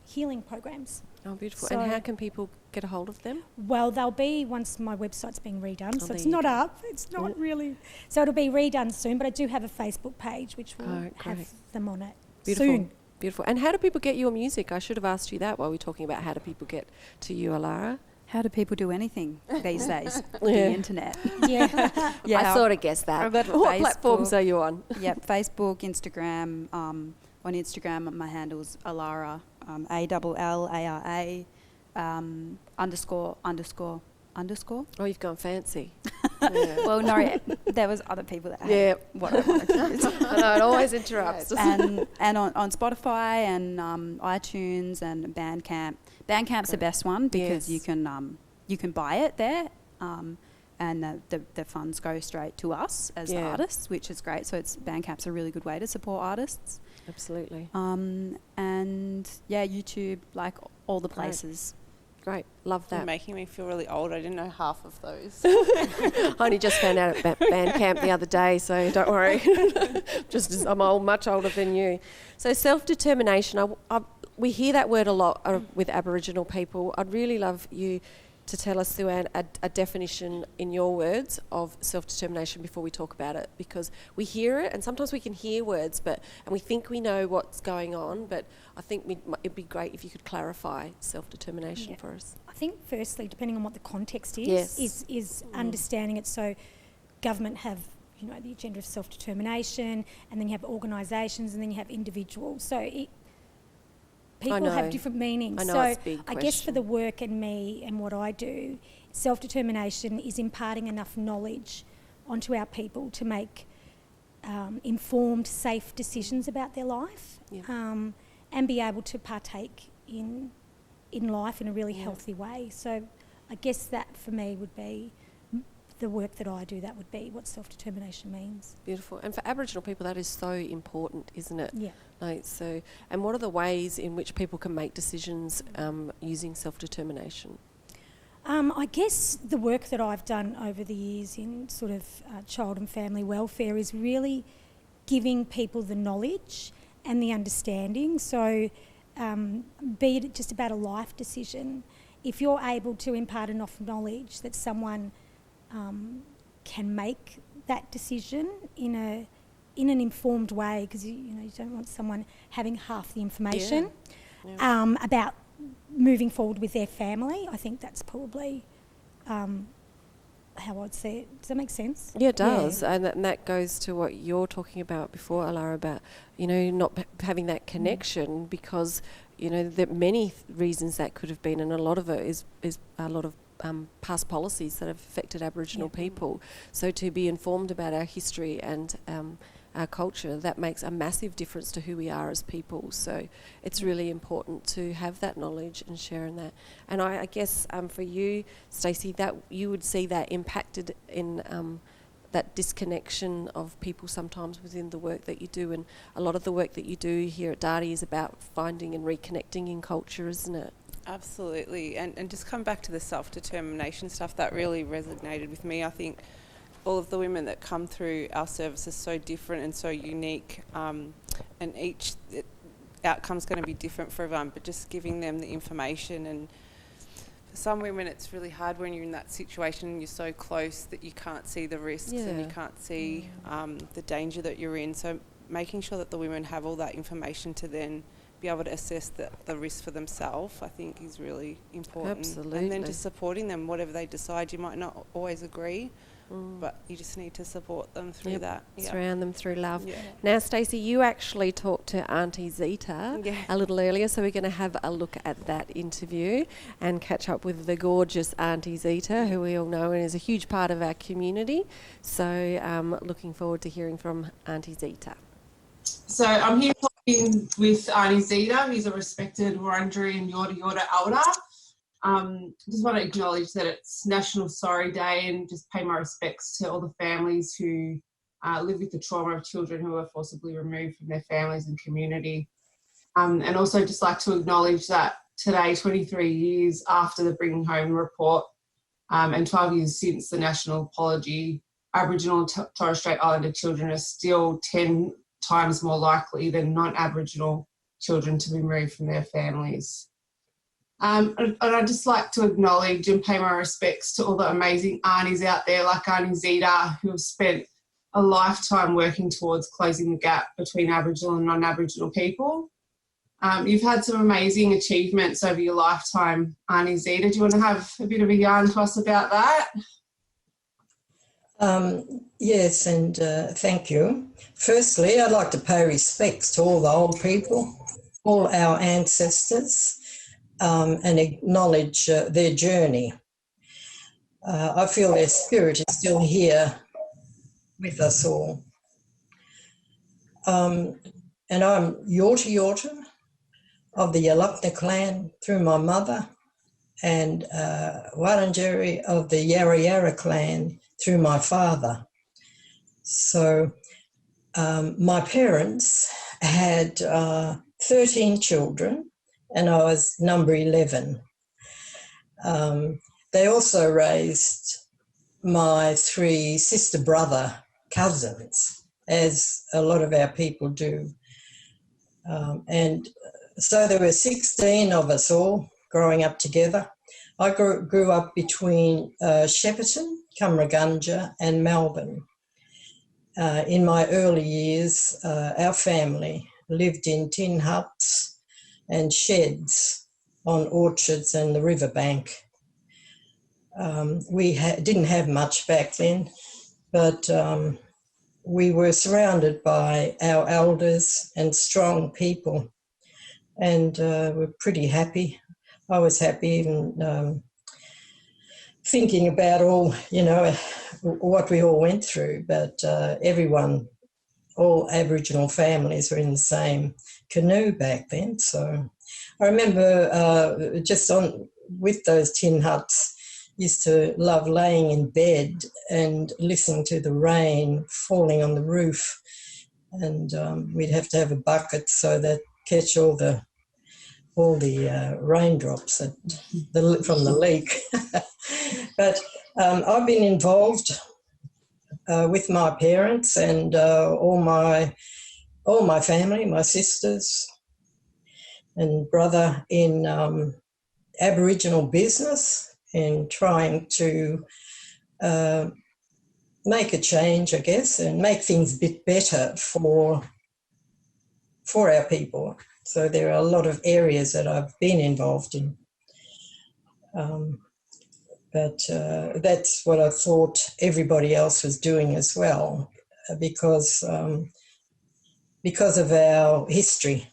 healing programs. Oh, beautiful. So, and how can people get a hold of them? Well, they'll be once my website's being redone, so it's not up. It's not really. So it'll be redone soon, but I do have a Facebook page which will have them on it soon. Beautiful. And how do people get your music? I should have asked you that while we're talking about how do people get to you, Alara. How do people do anything these days? The internet. Yeah. I sort of guessed that. What platforms are you on? Yep, Facebook, Instagram. On Instagram, my handle's Alara, ALLARA, ___. Oh, you've gone fancy. Well, no, there was other people that had what I wanted to use. I know, it always interrupts. And on Spotify and iTunes and Bandcamp. Bandcamp's the best one because you can buy it there, and the funds go straight to us as the artists, which is great. So Bandcamp's a really good way to support artists. Absolutely. And YouTube, like all the places. great. Love that. You're making me feel really old. I didn't know half of those. I only just found out at band camp the other day, so don't worry. I'm much older than you. So self-determination, we hear that word a lot with Aboriginal people. I'd really love you to tell us, Sue-Ann, a definition in your words of self-determination before we talk about it, because we hear it and sometimes we can hear words and we think we know what's going on, but I think it'd be great if you could clarify self-determination for us. I think firstly, depending on what the context is, Yes. is understanding it. So government have, the agenda of self-determination, and then you have organisations, and then you have individuals. So people have different meanings. I know so it's a big I guess for the work and me and what I do, self-determination is imparting enough knowledge onto our people to make informed, safe decisions about their life, and be able to partake in life in a really healthy way. So I guess that for me would be the work that I do. That would be what self-determination means. Beautiful. And for Aboriginal people, that is so important, isn't it? Yeah. And what are the ways in which people can make decisions using self-determination? I guess the work that I've done over the years in sort of child and family welfare is really giving people the knowledge and the understanding. So be it just about a life decision, if you're able to impart enough knowledge that someone can make that decision in an informed way, because you don't want someone having half the information about moving forward with their family. I think that's probably how I'd see it. Does that make sense? Yeah, it does. Yeah. And that goes to what you're talking about before, Alara, about not having that connection, because there are many reasons that could have been, and a lot of it is a lot of past policies that have affected Aboriginal people. So to be informed about our history and our culture, that makes a massive difference to who we are as people. So it's really important to have that knowledge and sharing that. And I guess for you, Stacey, that you would see that impacted in that disconnection of people sometimes within the work that you do. And a lot of the work that you do here at Dardi is about finding and reconnecting in culture, isn't it? Absolutely. And just come back to the self-determination stuff, that really resonated with me. I think all of the women that come through our service are so different and so unique, and each outcome's going to be different for everyone, but just giving them the information. And for some women it's really hard when you're in that situation and you're so close that you can't see the risks and you can't see the danger that you're in. So making sure that the women have all that information to then be able to assess the risk for themselves, I think is really important. Absolutely. And then just supporting them, whatever they decide. You might not always agree, but you just need to support them through that. Surround them through love. Yeah. Now, Stacey, you actually talked to Auntie Zita a little earlier, so we're going to have a look at that interview and catch up with the gorgeous Auntie Zita, who we all know and is a huge part of our community. So looking forward to hearing from Auntie Zita. So I'm here talking with Auntie Zita, who's a respected Wurundjeri and Yorta Yorta elder. Just want to acknowledge that it's National Sorry Day and just pay my respects to all the families who live with the trauma of children who are forcibly removed from their families and community. And also just like to acknowledge that today, 23 years after the Bringing Home report and 12 years since the national apology, Aboriginal and Torres Strait Islander children are still 10 times more likely than non-Aboriginal children to be removed from their families. And I'd just like to acknowledge and pay my respects to all the amazing aunties out there like Auntie Zita, who have spent a lifetime working towards closing the gap between Aboriginal and non-Aboriginal people. You've had some amazing achievements over your lifetime, Auntie Zita. Do you want to have a bit of a yarn to us about that? Yes, and thank you. Firstly, I'd like to pay respects to all the old people, all our ancestors, and acknowledge their journey. I feel their spirit is still here with us all. And I'm Yorta Yorta of the Yalupna clan through my mother, and Wurundjeri of the Yarra Yarra clan through my father. So my parents had 13 children and I was number 11. They also raised my 3 sister-brother cousins, as a lot of our people do. And so there were 16 of us all growing up together. I grew up between Shepparton, Cumragunja and Melbourne. In my early years, our family lived in tin huts and sheds on orchards and the riverbank. We didn't have much back then, but we were surrounded by our elders and strong people, and we're pretty happy. I was happy even thinking about all, what we all went through, but everyone, all Aboriginal families were in the same canoe back then. So I remember with those tin huts, used to love laying in bed and listening to the rain falling on the roof, and we'd have to have a bucket so that catch all the raindrops from the leak. But I've been involved with my parents and all my family, my sisters and brother, in Aboriginal business, in trying to make a change, I guess, and make things a bit better for our people. So there are a lot of areas that I've been involved in. But that's what I thought everybody else was doing as well, because of our history.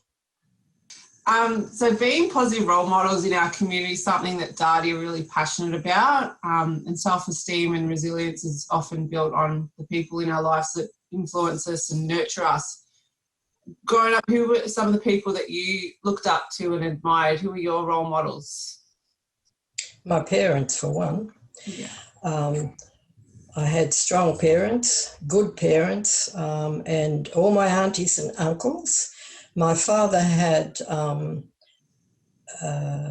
So being positive role models in our community is something that Dardi are really passionate about, and self-esteem and resilience is often built on the people in our lives that influence us and nurture us. Growing up, who were some of the people that you looked up to and admired? Who were your role models? My parents, for one. Yeah. I had strong parents, good parents, and all my aunties and uncles. My father had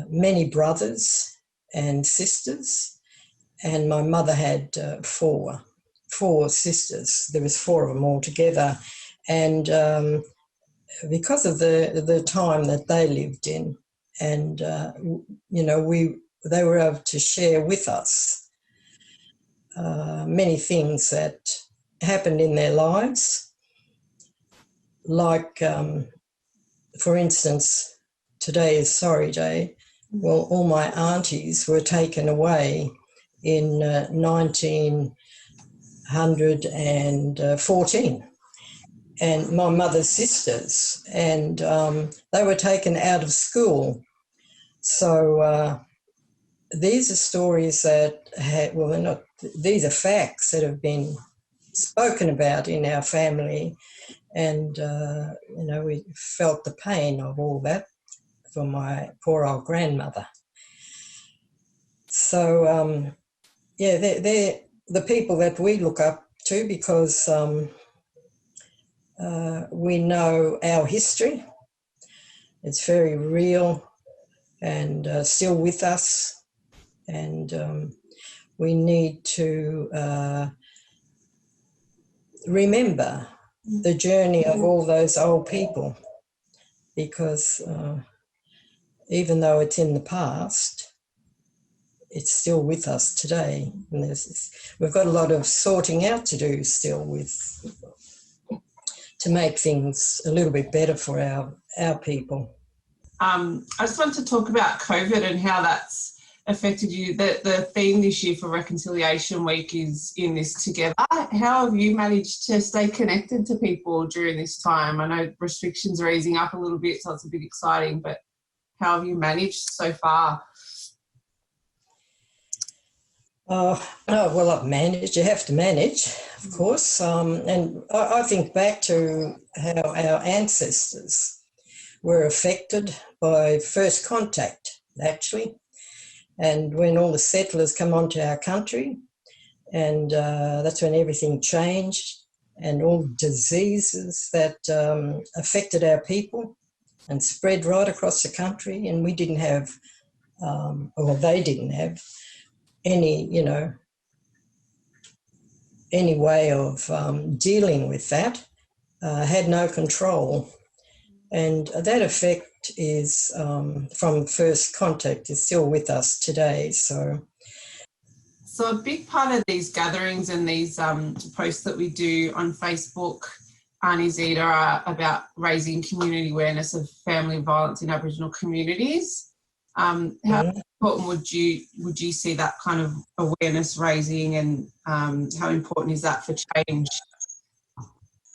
many brothers and sisters, and my mother had four sisters. There was 4 of them all together, and because of the time that they lived in, and they were able to share with us many things that happened in their lives, like, for instance, today is Sorry Day. Well, all my aunties were taken away in 1914, and my mother's sisters, and they were taken out of school. So these are stories that these are facts that have been spoken about in our family, and we felt the pain of all that for my poor old grandmother. So they're the people that we look up to, because we know our history. It's very real and still with us, and we need to remember the journey of all those old people, because even though it's in the past, it's still with us today. And we've got a lot of sorting out to do still to make things a little bit better for our people. I just want to talk about COVID and how that's affected you. The theme this year for Reconciliation Week is In This Together. How have you managed to stay connected to people during this time? I know restrictions are easing up a little bit, so it's a bit exciting, but how have you managed so far? Well, I've managed. You have to manage, of course. And I think back to how our ancestors were affected by first contact, actually. And when all the settlers come onto our country, and that's when everything changed, and all diseases that affected our people and spread right across the country, and we didn't have well, they didn't have any, any way of dealing with that, had no control. And that effect is, from first contact, is still with us today. So a big part of these gatherings and these posts that we do on Facebook, Auntie Zita, are about raising community awareness of family violence in Aboriginal communities. How important would you see that kind of awareness raising, and how important is that for change?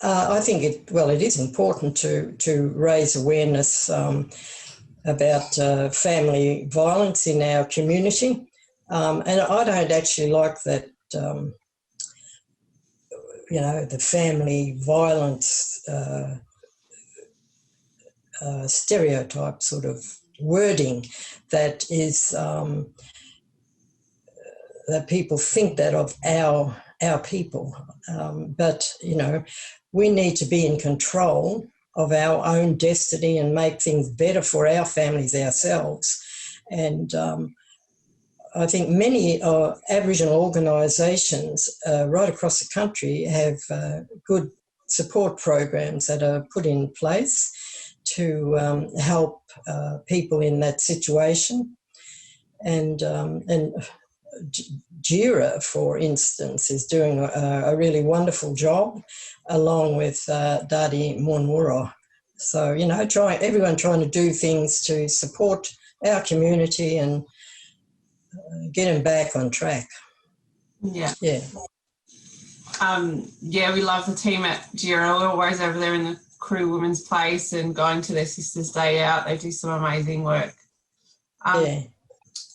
I think it is important to raise awareness about family violence in our community. And I don't actually like that, the family violence stereotype sort of wording that is that people think that of our people. But, we need to be in control of our own destiny and make things better for our families ourselves. And I think many Aboriginal organisations right across the country have good support programs that are put in place to help people in that situation. And JIRA, for instance, is doing a really wonderful job, along with Dardi Munwurro. So, everyone trying to do things to support our community and get them back on track. Yeah. Yeah. We love the team at JIRA. We're always over there in the Crew Women's Place and going to their Sisters' Day Out. They do some amazing work.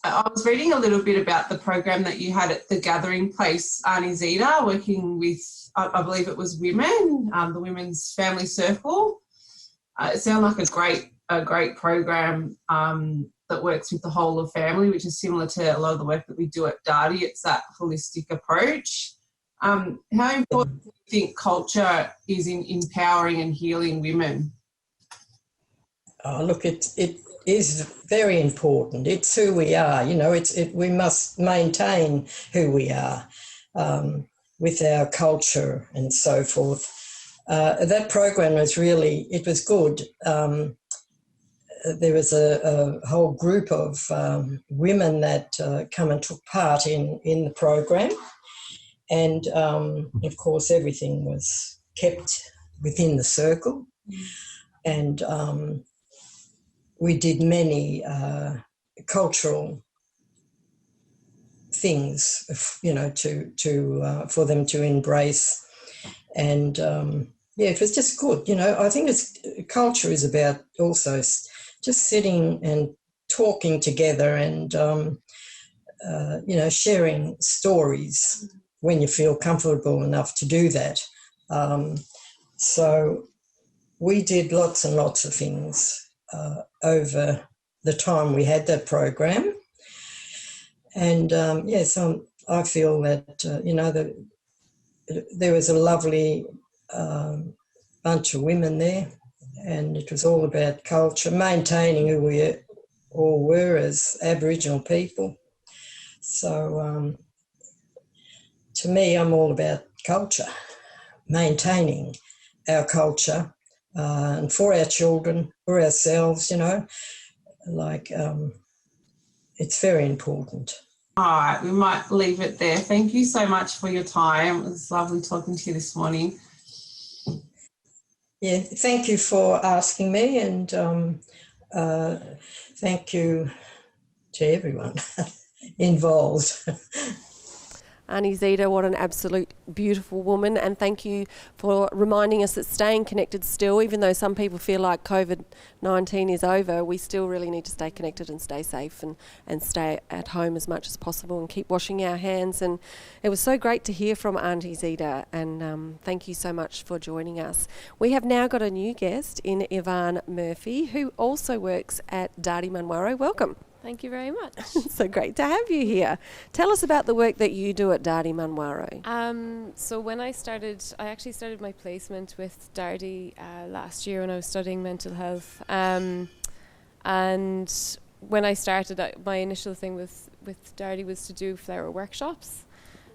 I was reading a little bit about the program that you had at the Gathering Place, Auntie Zita, working with, I believe it was women, the Women's Family Circle. It sounded like a great program that works with the whole of family, which is similar to a lot of the work that we do at Dardi. It's that holistic approach. How important do you think culture is in empowering and healing women? Oh, look, it is very important. It's who we are. We must maintain who we are with our culture and so forth. That program was it was good. There was a whole group of women that come and took part in the program. And, of course, everything was kept within the circle. And we did many cultural things, for them to embrace. And, it was just good. I think culture is about also just sitting and talking together and, sharing stories when you feel comfortable enough to do that. So we did lots and lots of things over the time we had that program. And, so I feel that, there was a lovely bunch of women there, and it was all about culture, maintaining who we all were as Aboriginal people. So to me, I'm all about culture, maintaining our culture, and for our children, for ourselves, it's very important. All right, we might leave it there. Thank you so much for your time. It was lovely talking to you this morning. Yeah, thank you for asking me, and thank you to everyone involved. Auntie Zita, what an absolute beautiful woman, and thank you for reminding us that staying connected still, even though some people feel like COVID-19 is over, we still really need to stay connected and stay safe and stay at home as much as possible and keep washing our hands. And it was so great to hear from Auntie Zita, and thank you so much for joining us. We have now got a new guest in Yvonne Murphy, who also works at Dardi Munwurro. Welcome. Thank you very much. So great to have you here. Tell us about the work that you do at Dardi Munwurro. So when I actually started my placement with Dardi last year when I was studying mental health. And when I started, my initial thing with Dardi was to do flower workshops.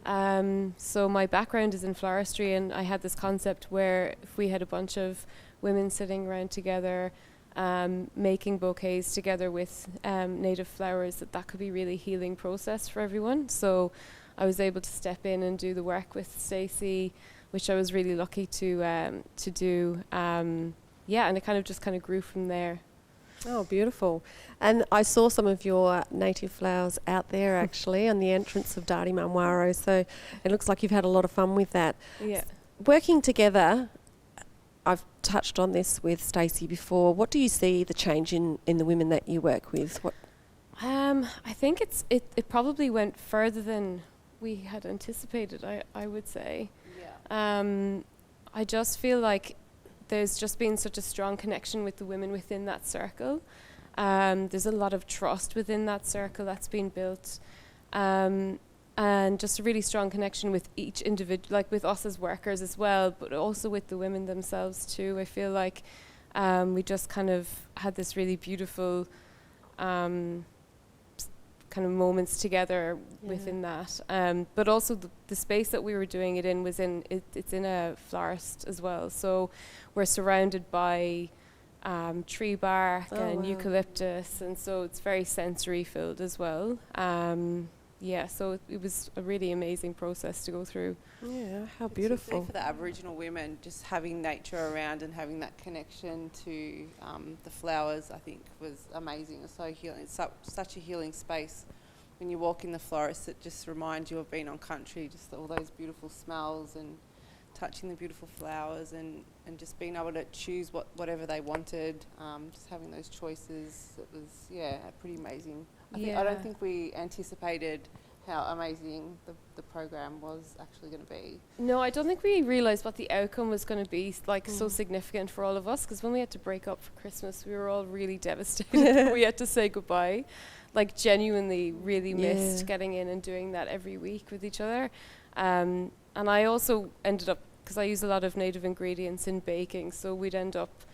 So my background is in floristry, and I had this concept where if we had a bunch of women sitting around together, making bouquets together with native flowers, that could be really healing process for everyone. So I was able to step in and do the work with Stacey, which I was really lucky to do. And it kind of grew from there. Oh, beautiful. And I saw some of your native flowers out there actually on the entrance of Dardi Munwurro, so it looks like you've had a lot of fun with that. Yeah. Working together, I've touched on this with Stacey before. What do you see the change in the women that you work with? I think it probably went further than we had anticipated, I would say. Yeah. I just feel like there's just been such a strong connection with the women within that circle. There's a lot of trust within that circle that's been built. And just a really strong connection with each individual, like with us as workers as well, but also with the women themselves too. I feel like we just kind of had this really beautiful kind of moments together within that. But also the space that we were doing it in was it's in a florist as well. So we're surrounded by tree bark and eucalyptus, and so it's very sensory filled as well. So it was a really amazing process to go through. Yeah, how beautiful. For the Aboriginal women, just having nature around and having that connection to the flowers, I think was amazing. It's so healing. It's such a healing space. When you walk in the forest, it just reminds you of being on country, just all those beautiful smells and touching the beautiful flowers and just being able to choose whatever they wanted, just having those choices. It was, pretty amazing. I don't think we anticipated how amazing the program was actually going to be. No, I don't think we realised what the outcome was going to be so significant for all of us, because when we had to break up for Christmas, we were all really devastated. We had to say goodbye. Like, genuinely really missed getting in and doing that every week with each other. And I also ended up, because I use a lot of native ingredients in baking, so we'd end up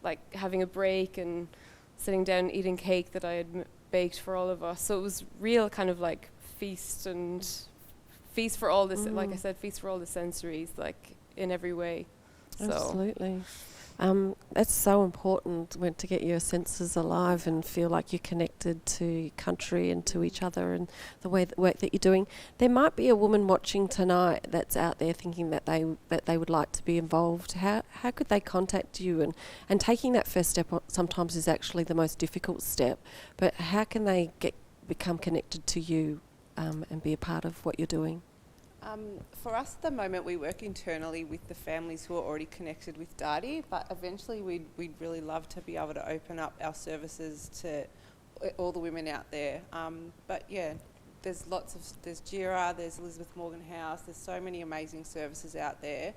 like having a break and sitting down and eating cake that I had baked for all of us. So it was real kind of like feast for all this, like I said, feast for all the sensories, like in every way. Absolutely. That's so important to get your senses alive and feel like you're connected to country and to each other and the work that you're doing. There might be a woman watching tonight that's out there thinking that they would like to be involved. How could they contact you? And taking that first step sometimes is actually the most difficult step. But how can they become connected to you and be a part of what you're doing? For us at the moment, we work internally with the families who are already connected with Dardi, but eventually we'd really love to be able to open up our services to all the women out there. But yeah, there's Gira, there's Elizabeth Morgan House, there's so many amazing services out there.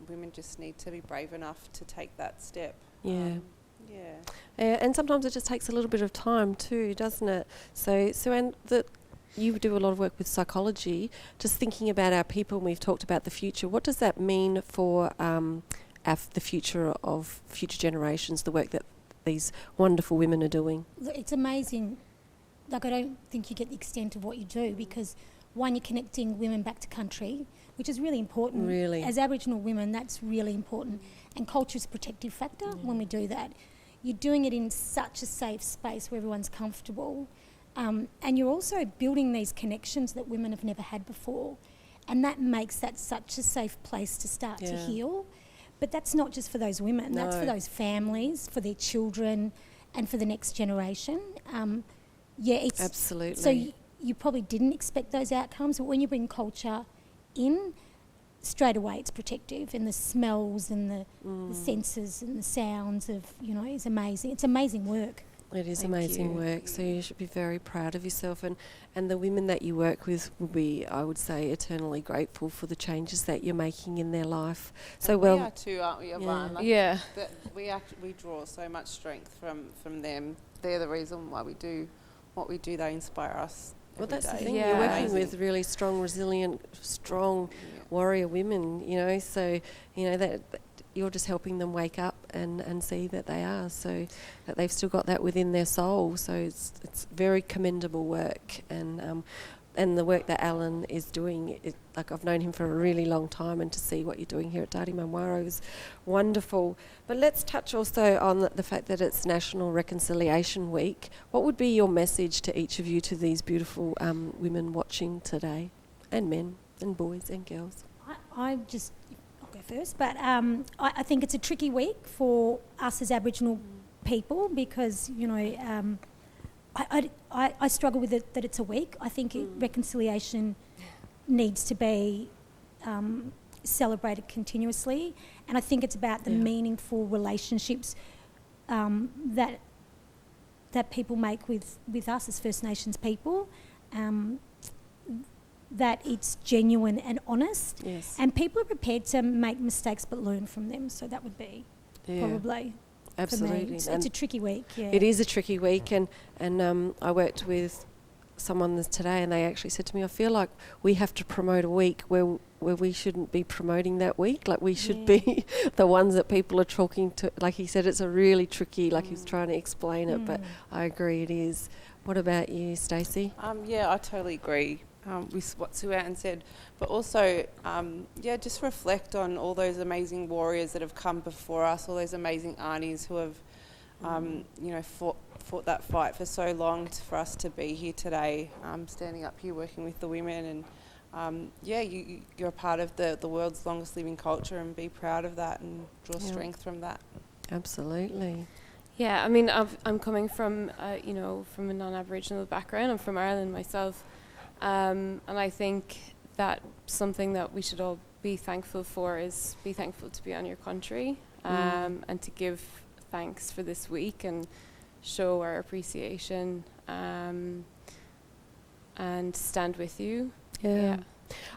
Women just need to be brave enough to take that step. And sometimes it just takes a little bit of time too, doesn't it? So and you do a lot of work with psychology, just thinking about our people, and we've talked about the future. What does that mean for the future of future generations, the work that these wonderful women are doing? It's amazing. Like, I don't think you get the extent of what you do, because one, you're connecting women back to country, which is really important. Really. As Aboriginal women, that's really important. And culture is a protective factor when we do that. You're doing it in such a safe space where everyone's comfortable. And you're also building these connections that women have never had before. And that makes that such a safe place to start to heal. But that's not just for those women. No. That's for those families, for their children, and for the next generation. It's absolutely. So you probably didn't expect those outcomes, but when you bring culture in, straight away it's protective, and the smells and the senses and the sounds of, is amazing. It's amazing work. It is amazing work, so you should be very proud of yourself, and the women that you work with will be, I would say, eternally grateful for the changes that you're making in their life. So and we are too, aren't we, Yvonne? We draw so much strength from them. They're the reason why we do what we do. They inspire us. Well, that's the thing. You're working with really strong, resilient, strong warrior women. So that you're just helping them wake up and see that they are, so that they've still got that within their soul. So it's very commendable work, and the work that Alan is doing, like I've known him for a really long time, and to see what you're doing here at Dardi Munwurro is wonderful. But let's touch also on the fact that it's National Reconciliation Week. What would be your message to each of you, to these beautiful women watching today, and men and boys and girls? I'll go first, but I think it's a tricky week for us as Aboriginal people, because, you know, I struggle with it that it's a week. I think reconciliation needs to be celebrated continuously, and I think it's about the meaningful relationships that people make with us as First Nations people, that it's genuine and honest, and people are prepared to make mistakes but learn from them. So that would be probably... Absolutely. It's a tricky week, yeah. It is a tricky week, and I worked with someone today, and they actually said to me, I feel like we have to promote a week where we shouldn't be promoting that week. Like, we should be the ones that people are talking to. Like he said, it's a really tricky, like he was trying to explain it, but I agree it is. What about you, Stacey? Yeah, I totally agree with what Sue-Ann said, but also, just reflect on all those amazing warriors that have come before us, all those amazing aunties who have, fought that fight for so long for us to be here today, standing up here working with the women, and you're a part of the world's longest living culture, and be proud of that and draw strength from that. Absolutely. Yeah, I mean, I'm coming from, from a non-Aboriginal background. I'm from Ireland myself. And I think that something that we should all be thankful for is be thankful to be on your country, and to give thanks for this week and show our appreciation, and stand with you. Yeah.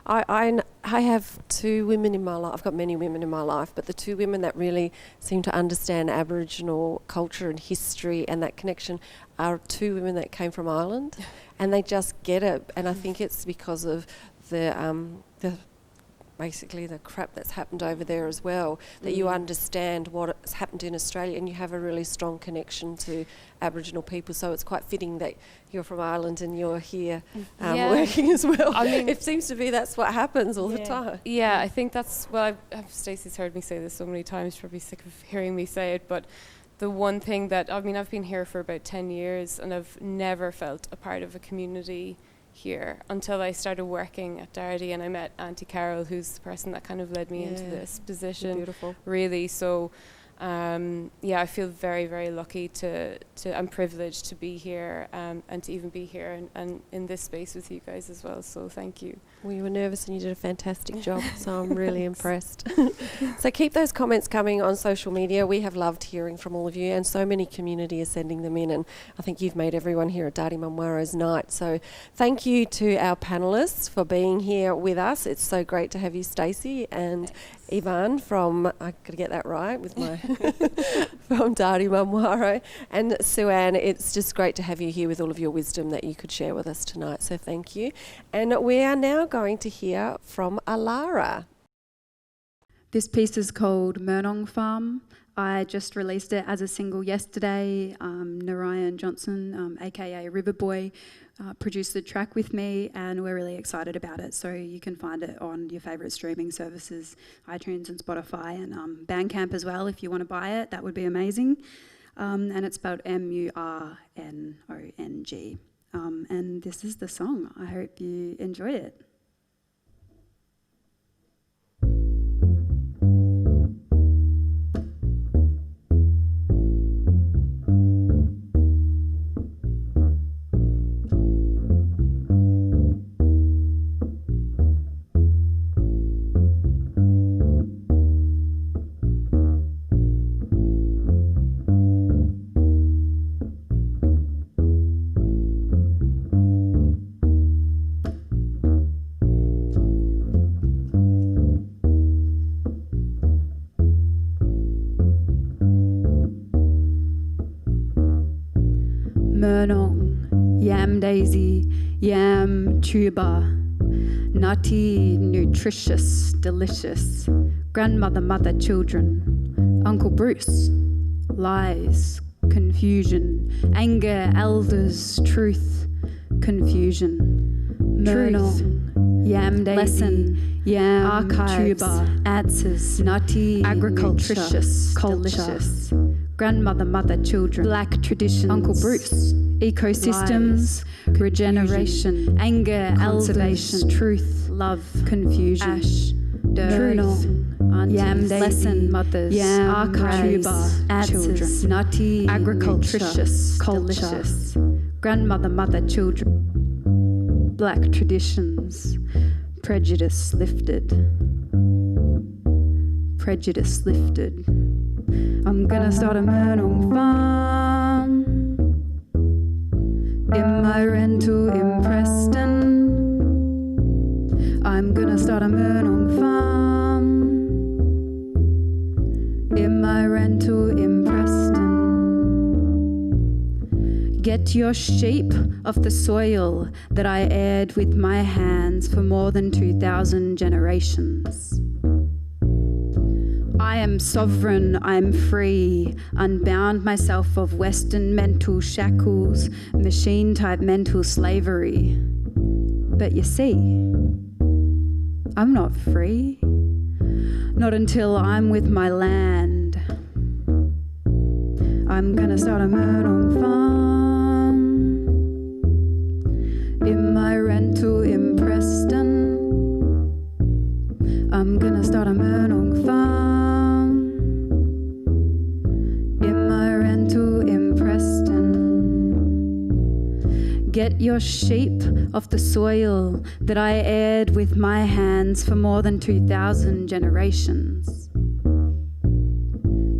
I have two women in my life. I've got many women in my life, but the two women that really seem to understand Aboriginal culture and history and that connection are two women that came from Ireland, and they just get it. And I think it's because of the basically the crap that's happened over there as well, that you understand what has happened in Australia, and you have a really strong connection to Aboriginal people. So it's quite fitting that you're from Ireland and you're here working as well. I mean, it seems to be that's what happens all the time. Yeah, I think that's, well, Stacey's heard me say this so many times, probably sick of hearing me say it, but the one thing that, I mean, I've been here for about 10 years and I've never felt a part of a community here until I started working at Dardi, and I met Auntie Carol, who's the person that kind of led me into this position. Beautiful. Really, so I feel very, very lucky to I'm privileged to be here, and to even be here and in this space with you guys as well, so thank you. Well, you were nervous and you did a fantastic job, so I'm really impressed. So keep those comments coming on social media. We have loved hearing from all of you, and so many community are sending them in, and I think you've made everyone here at Dardi Munwurro's night. So thank you to our panellists for being here with us. It's so great to have you, Stacey, and Ivan from, I got to get that right with my, from Dardi Munwurro, and Sue-Ann. It's just great to have you here with all of your wisdom that you could share with us tonight, so thank you. And we are now going to hear from Alara. This piece is called Murong Farm. I just released it as a single yesterday. Narayan Johnson, aka Riverboy, produced the track with me, and we're really excited about it. So you can find it on your favourite streaming services, iTunes and Spotify, and Bandcamp as well. If you want to buy it, that would be amazing. And it's spelled Murong. And this is the song. I hope you enjoy it. Murong, yam daisy, yam tuba, nutty, nutritious, delicious, grandmother, mother, children, Uncle Bruce. Lies, confusion, anger, elders, truth, confusion, Murong, Yam Davy, lesson, Yam, archives, tuba, answers, nutty, agriculture, delicious, grandmother, mother, children, black traditions, Uncle Bruce, ecosystems, regeneration, anger, conservation, truth, love, confusion, ash, truth, Yam Davy, lesson, mothers, Yam, archives, tuba, answers, nutty, agriculture, delicious, grandmother, mother, children, black traditions, prejudice lifted, prejudice lifted. I'm gonna start a Murong Farm in my rental in Preston. I'm gonna start a Murong Farm in my rental in Preston. Get your sheep off the soil that I aired with my hands for more than 2,000 generations. I am sovereign, I'm free, unbound myself of Western mental shackles, machine-type mental slavery. But you see, I'm not free, not until I'm with my land. I'm gonna start a Murong Farm in my rental in Preston. I'm gonna start a Murong Farm in my rental in Preston. Get your sheep off the soil that I aired with my hands for more than 2,000 generations.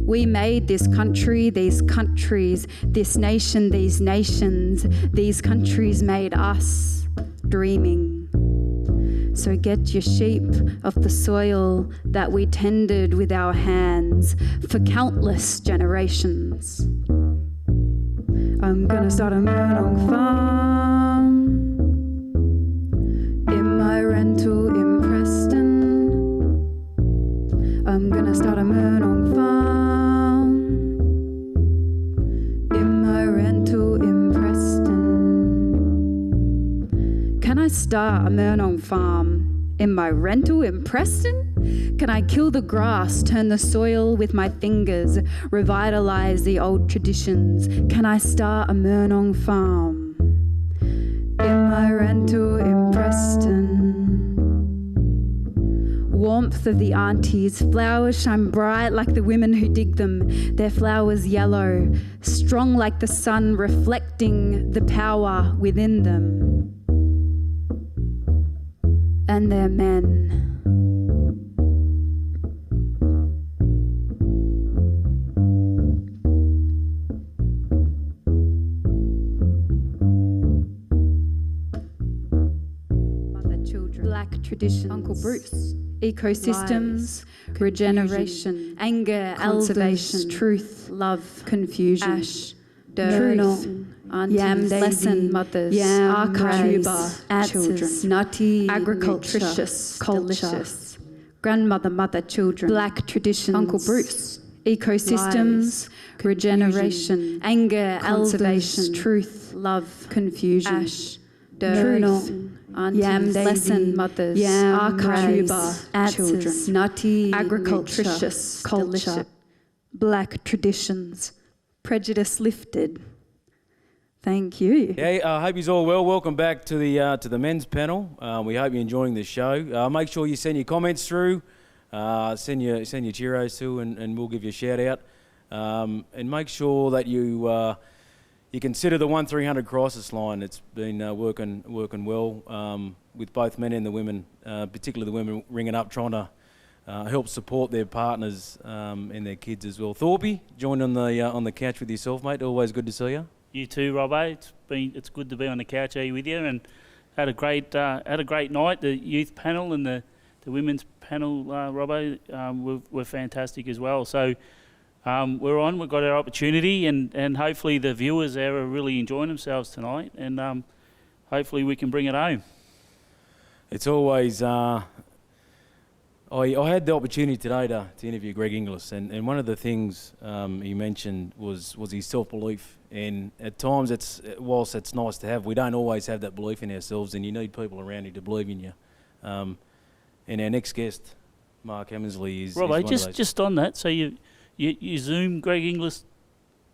We made this country, these countries, this nation, these nations. These countries made us, dreaming. So get your sheep off the soil that we tended with our hands for countless generations. I'm gonna start a Murong Farm in my rental in Preston. I'm gonna start a Murong Farm in my rental in Preston. Can I start a Murong Farm in my rental in Preston? Can I kill the grass, turn the soil with my fingers, revitalize the old traditions? Can I start a Murong Farm in my rental in Preston? Warmth of the aunties, flowers shine bright like the women who dig them. Their flowers yellow, strong like the sun, reflecting the power within them. And their men. Mother, children, black traditions, Uncle Bruce, ecosystems, regeneration, anger, conservation, truth, love, confusion, ash, truth, Yam Davy, lesson, mothers, Yam, archives, answers, nutty, agriculture, delicious, grandmother, mother, children, black traditions, Uncle Bruce, ecosystems, regeneration, anger, conservation, truth, love, confusion, ash, truth, Yam Davy, lesson, mothers, Yam, archives, answers, nutty, agriculture, culture, black traditions, prejudice lifted. Thank you. Hey, I hope you're all well. Welcome back to the men's panel. We hope you're enjoying the show. Make sure you send your comments through, send your cheeros too, and we'll give you a shout out. And make sure that you consider the 1300 crisis line. It's been working well with both men and the women, particularly the women ringing up, trying to help support their partners and their kids as well. Thorpe, joined on the couch with yourself, mate. Always good to see you. You too, Robbo. It's good to be on the couch here with you, and had a great night. The youth panel and the women's panel, Robbo, were fantastic as well. So we've got our opportunity, and hopefully the viewers there are really enjoying themselves tonight, and hopefully we can bring it home. It's always I had the opportunity today to interview Greg Inglis, and one of the things he mentioned was his self-belief. And at times, whilst it's nice to have, we don't always have that belief in ourselves, and you need people around you to believe in you. And our next guest, Mark Hemsley, is Robbo, one of those. just on that, so you Zoomed Greg Inglis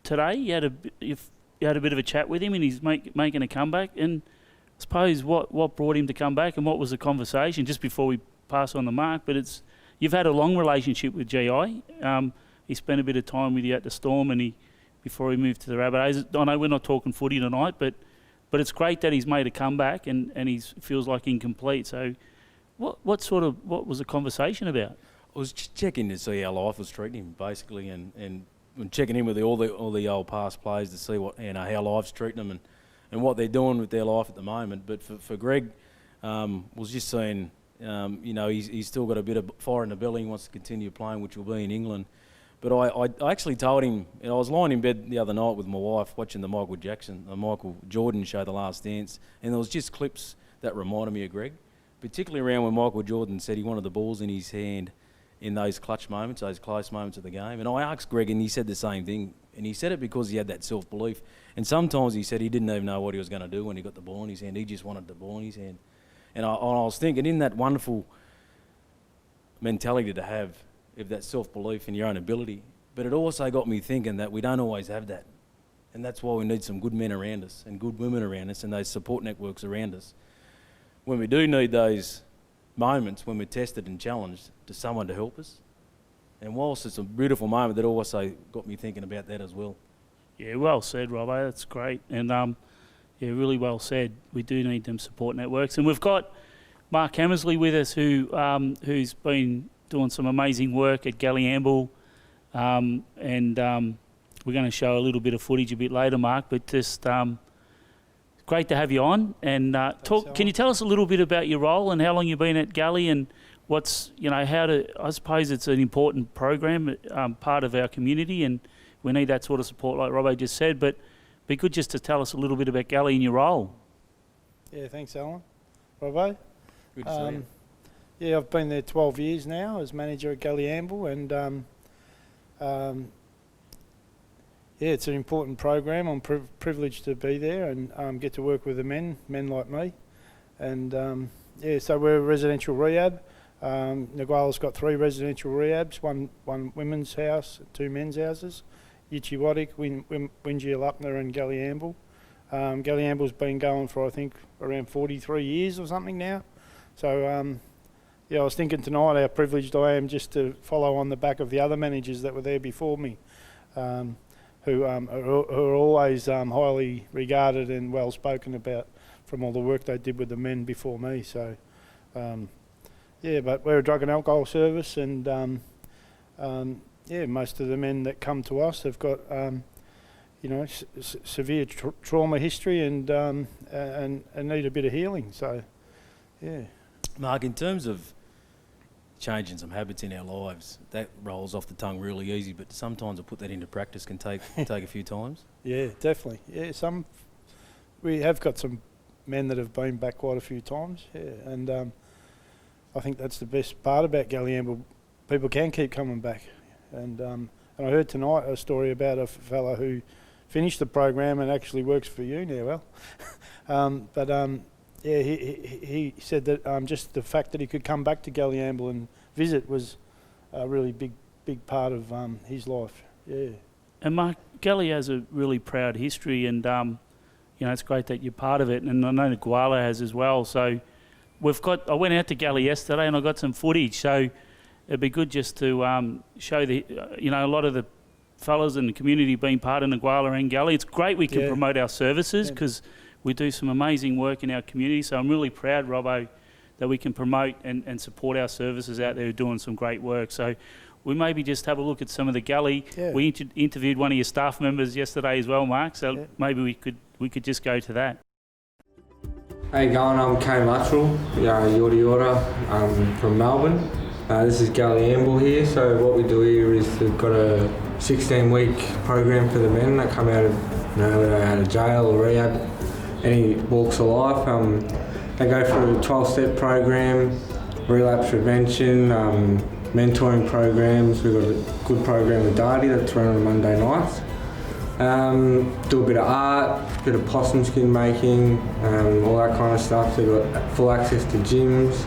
today. You had a bit of a chat with him, and he's making a comeback. And I suppose what brought him to come back, and what was the conversation just before we pass on the mark? But you've had a long relationship with GI. He spent a bit of time with you at the Storm, and before he moved to the Rabbitohs. I know we're not talking footy tonight, but it's great that he's made a comeback and he feels like incomplete. So, what was the conversation about? I was checking to see how life was treating him, basically, and checking in with all the old past players to see how life's treating them and what they're doing with their life at the moment. But for Greg, was just saying, he's still got a bit of fire in the belly. He wants to continue playing, which will be in England. But I actually told him, and I was lying in bed the other night with my wife watching the Michael Jordan show, The Last Dance, and there was just clips that reminded me of Greg, particularly around when Michael Jordan said he wanted the balls in his hand in those clutch moments, those close moments of the game. And I asked Greg, and he said the same thing. And he said it because he had that self-belief. And sometimes he said he didn't even know what he was going to do when he got the ball in his hand. He just wanted the ball in his hand. And I was thinking, in that wonderful mentality to have of that self-belief in your own ability, but it also got me thinking that we don't always have that. And that's why we need some good men around us and good women around us and those support networks around us. When we do need those moments when we're tested and challenged, to someone to help us. And whilst it's a beautiful moment, that also got me thinking about that as well. Yeah, well said, Robbo. That's great. And really well said. We do need them support networks. And we've got Mark Hemsley with us, who's been doing some amazing work at Galliamble. We're going to show a little bit of footage a bit later, Mark, but just great to have you on. And can you tell us a little bit about your role and how long you've been at Galley and I suppose it's an important program, part of our community, and we need that sort of support like Robbo just said, but be good just to tell us a little bit about Galley and your role. Yeah, thanks Alan. Robbo? Good to see you. Yeah, I've been there 12 years now as manager at Galliamble, and it's an important program. I'm privileged to be there and get to work with the men like me. And so we're a residential rehab. Nguala's got 3 residential rehabs, one women's house, 2 men's houses, Yitchiwadik, Wingia-Luckner and Galliamble. Galliamble's been going for I think around 43 years or something now. So I was thinking tonight how privileged I am just to follow on the back of the other managers that were there before me, who are always highly regarded and well spoken about from all the work they did with the men before me. So but we're a drug and alcohol service, and most of the men that come to us have got severe trauma history and need a bit of healing. So Mark, in terms of changing some habits in our lives, that rolls off the tongue really easy, but sometimes to put that into practice can take a few times. Yeah, definitely. Yeah, we have got some men that have been back quite a few times. Yeah, and I think that's the best part about Galliamble. People can keep coming back, and I heard tonight a story about a fella who finished the program and actually works for you now. Well, he said that just the fact that he could come back to Galliamble and visit was a really big part of his life. Yeah. And Mark, Galley has a really proud history, and it's great that you're part of it, and I know Nguala has as well. So I went out to Galley yesterday and I got some footage. So it'd be good just to show a lot of the fellas in the community being part of Nguala and Galley. It's great we can promote our services because we do some amazing work in our community. So I'm really proud, Robbo, that we can promote and support our services out there who are doing some great work. So we maybe just have a look at some of the Galley. Yeah. We interviewed one of your staff members yesterday as well, Mark. So maybe we could just go to that. How you going? I'm Kane Lateral, Yorta from Melbourne. This is Galliamble here. So what we do here is we've got a 16-week program for the men that come out of jail or rehab, any walks of life. They go through a 12-step program relapse prevention, mentoring programs. We've got a good program with Dardi that's run on Monday nights. Do a bit of art, a bit of possum skin making, all that kind of stuff. So we've got full access to gyms,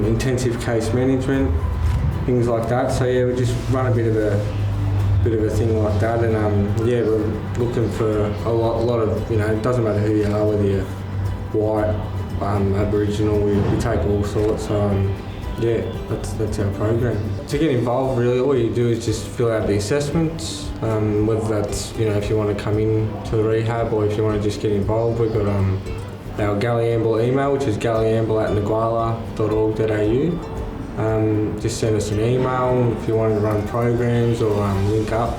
intensive case management, things like that. So yeah, we just run a bit of a thing like that, and yeah, we're looking for a lot of, you know, it doesn't matter who you are, whether you're white, Aboriginal, we take all sorts. Yeah, that's our program. To get involved, really, all you do is just fill out the assessments, whether that's, you know, if you want to come in to the rehab or if you want to just get involved. We've got our Galliamble email, which is galliamble@nguala.org.au. Just send us an email if you want to run programs or link up.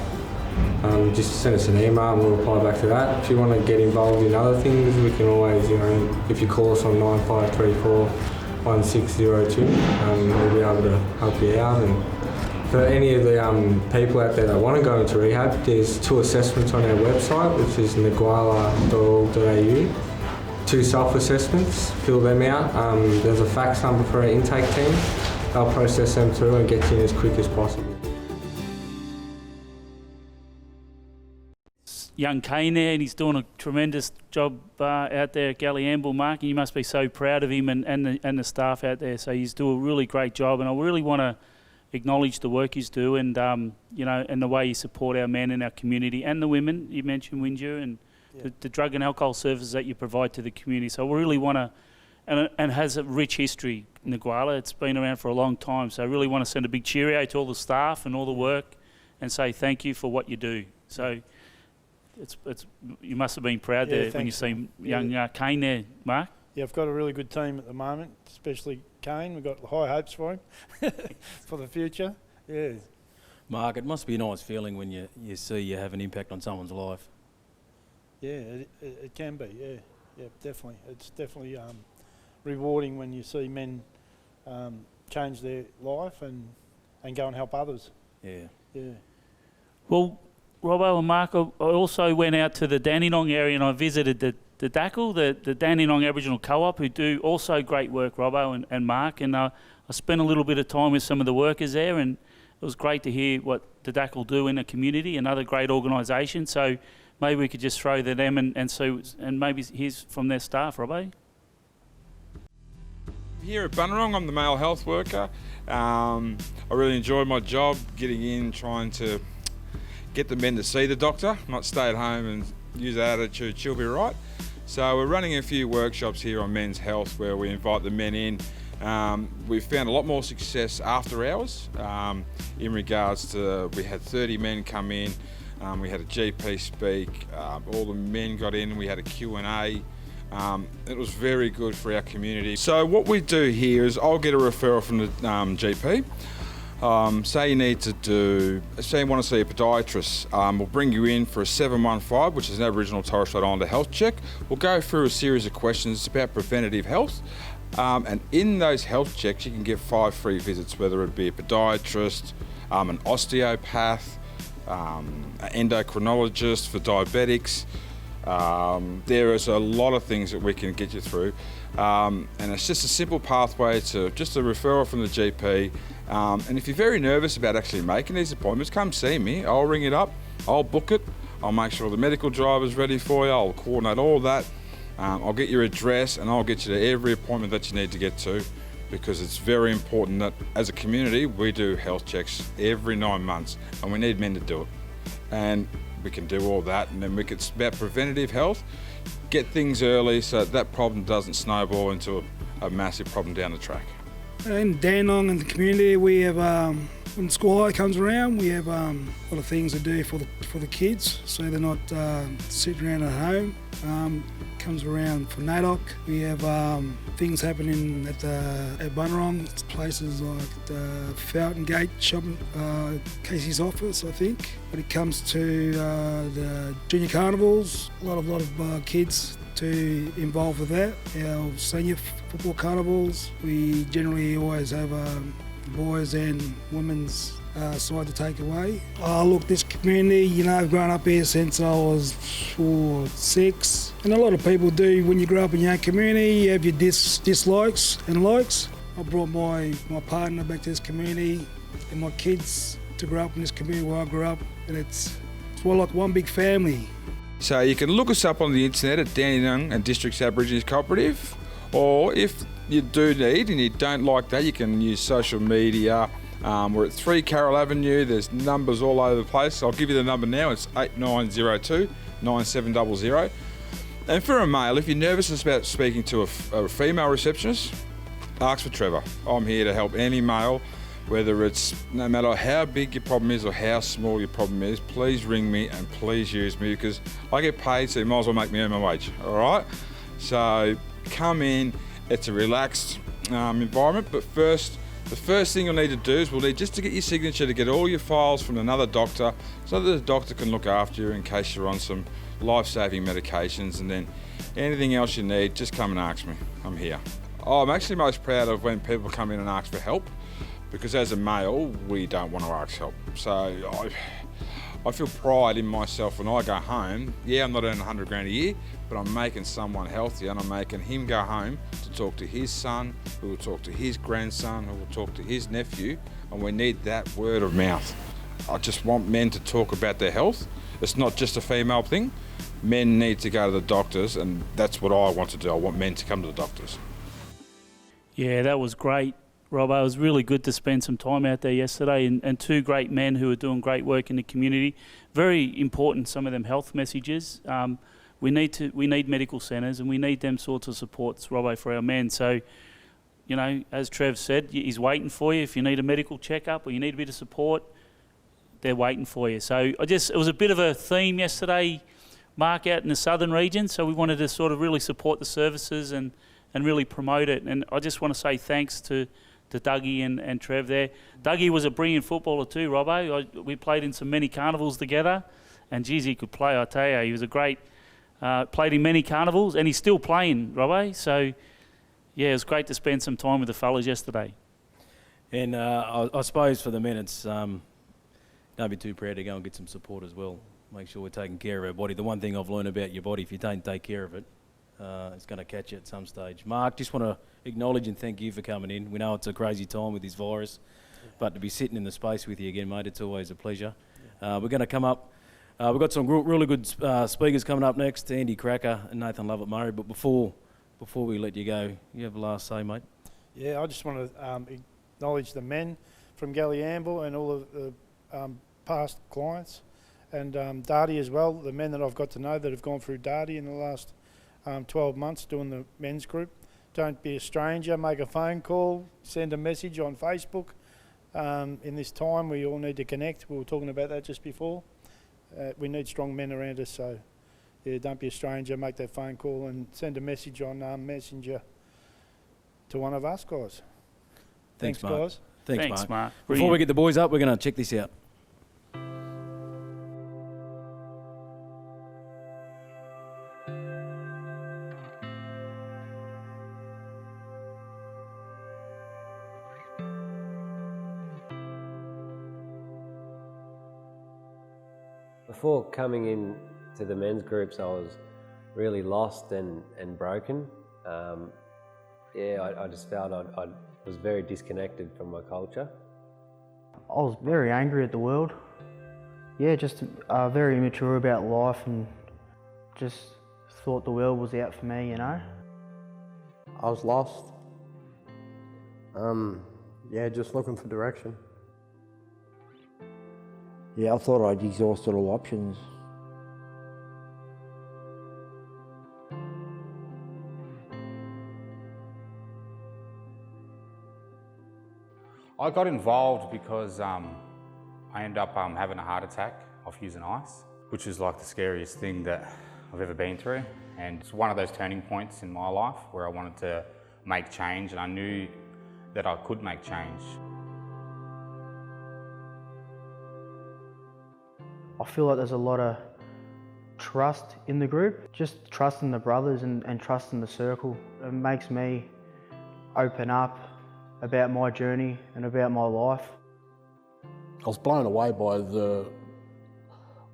Just send us an email and we'll reply back to that. If you want to get involved in other things, we can always, you know, if you call us on 9534 1602, we'll be able to help you out. And for any of the people out there that want to go into rehab, there's 2 assessments on our website, which is nguala.org.au. 2 self-assessments, fill them out. There's a fax number for our intake team. They'll process them through and get you in as quick as possible. Young Kane there, and he's doing a tremendous job out there at Galliamble, Mark. You must be so proud of him and the staff out there. So he's doing a really great job, and I really want to acknowledge the work he's doing, and you know, and the way you support our men in our community and the women. You mentioned Winju and the drug and alcohol services that you provide to the community. So I really want to, and has a rich history in Nguala. It's been around for a long time. So I really want to send a big cheerio to all the staff and all the work, and say thank you for what you do. So. It's you must have been proud there when you see young Kane there, Mark. Yeah, I've got a really good team at the moment, especially Kane. We've got high hopes for him for the future. Yeah. Mark, it must be a nice feeling when you see you have an impact on someone's life. Yeah, it can be. Yeah, definitely. It's definitely rewarding when you see men change their life and go and help others. Yeah. Yeah. Well, Robbo and Mark, I also went out to the Dandenong area and I visited the DACL, the Dandenong Aboriginal Co-op, who do also great work, Robbo and Mark. And I spent a little bit of time with some of the workers there, and it was great to hear what the DACL do in the community, another great organisation. So maybe we could just throw to them and maybe hear from their staff, Robbo. Here at Bunurong, I'm the male health worker. I really enjoy my job, getting in, trying to get the men to see the doctor, not stay at home and use that attitude, she'll be right. So we're running a few workshops here on men's health where we invite the men in. We've found a lot more success after hours in regards to, we had 30 men come in, we had a GP speak, all the men got in, we had a Q&A. It was very good for our community. So what we do here is I'll get a referral from the GP. Say you need to say you want to see a podiatrist, we'll bring you in for a 715, which is an Aboriginal Torres Strait Islander health check. We'll go through a series of questions about preventative health, and in those health checks you can get 5 free visits, whether it be a podiatrist, an osteopath, an endocrinologist for diabetics. There is a lot of things that we can get you through, and it's just a simple pathway to just a referral from the GP. And if you're very nervous about actually making these appointments, come see me. I'll ring it up, I'll book it, I'll make sure the medical driver's ready for you, I'll coordinate all that, I'll get your address and I'll get you to every appointment that you need to get to, because it's very important that as a community we do health checks every 9 months and we need men to do it. And we can do all that, and then it's about preventative health, get things early so that problem doesn't snowball into a massive problem down the track. In Dandenong and the community, we have when school holiday comes around, we have a lot of things to do for the kids, so they're not sitting around at home. Comes around for NAIDOC. We have things happening at Bunurong, places like the Fountain Gate shopping, Casey's office, I think. When it comes to the junior carnivals, a lot of kids to involved with that. Our senior football carnivals, we generally always have boys and women's side to take away. Look, this community, I've grown up here since I was 4, 6, and a lot of people do. When you grow up in your own community, you have your dislikes and likes. I brought my partner back to this community and my kids to grow up in this community where I grew up, and it's more like one big family. So you can look us up on the internet at Dandenong and District's Aborigines Cooperative, or if you do need and you don't like that, you can use social media. We're at 3 Carroll Avenue. There's numbers all over the place. I'll give you the number now. It's 8902 9700. And for a male, if you're nervous about speaking to a female receptionist, ask for Trevor. I'm here to help any male, whether it's no matter how big your problem is or how small your problem is. Please ring me and please use me, because I get paid, so you might as well make me earn my wage. All right? So come in. It's a relaxed environment, but the first thing you'll need to do is we'll need just to get your signature to get all your files from another doctor, so that the doctor can look after you in case you're on some life-saving medications, and then anything else you need, just come and ask me. I'm here. Oh, I'm actually most proud of when people come in and ask for help, because as a male, we don't want to ask help. So I feel pride in myself when I go home. Yeah, I'm not earning 100 grand a year, but I'm making someone healthy, and I'm making him go home to talk to his son, who will talk to his grandson, who will talk to his nephew, and we need that word of mouth. I just want men to talk about their health. It's not just a female thing. Men need to go to the doctors, and that's what I want to do. I want men to come to the doctors. Yeah, that was great, Robbo. It was really good to spend some time out there yesterday, and 2 great men who are doing great work in the community. Very important, some of them health messages. We need medical centres, and we need them sorts of supports, Robbo, for our men. So, you know, as Trev said, he's waiting for you. If you need a medical checkup or you need a bit of support, they're waiting for you. So it was a bit of a theme yesterday, Mark, out in the southern region. So we wanted to sort of really support the services and really promote it. And I just want to say thanks to Dougie and Trev there. Dougie was a brilliant footballer too, Robbo. We played in many carnivals together, and geez, he could play, I tell you. He was a great, played in many carnivals, and he's still playing, Robbo. So, yeah, it was great to spend some time with the fellas yesterday. And I suppose for the men, it's don't be too proud to go and get some support as well. Make sure we're taking care of our body. The one thing I've learned about your body, if you don't take care of it, it's going to catch you at some stage. Mark, just want to acknowledge and thank you for coming in. We know it's a crazy time with this virus, but to be sitting in the space with you again, mate, it's always a pleasure. We're going to come up. We've got some really good speakers coming up next, Andy Cracker and Nathan Lovett-Murray. But before we let you go, you have the last say, mate. Yeah, I just want to acknowledge the men from Galliamble and all of the past clients, and Dardi as well, the men that I've got to know that have gone through Dardi in the last 12 months doing the men's group. Don't be a stranger, make a phone call, send a message on Facebook. In this time we all need to connect. We were talking about that just before. We need strong men around us, so yeah, don't be a stranger, make that phone call and send a message on Messenger to one of us guys. Thanks Mark. Guys. Thanks Mark. Before we get the boys up, we're going to check this out. Before coming in to the men's groups, I was really lost and broken. I just felt I was very disconnected from my culture. I was very angry at the world. Yeah, just very immature about life, and just thought the world was out for me, you know. I was lost. Just looking for direction. Yeah, I thought I'd exhausted all options. I got involved because I ended up having a heart attack off using ice, which is like the scariest thing that I've ever been through. And it's one of those turning points in my life where I wanted to make change, and I knew that I could make change. I feel like there's a lot of trust in the group, just trusting the brothers and trusting the circle. It makes me open up about my journey and about my life. I was blown away by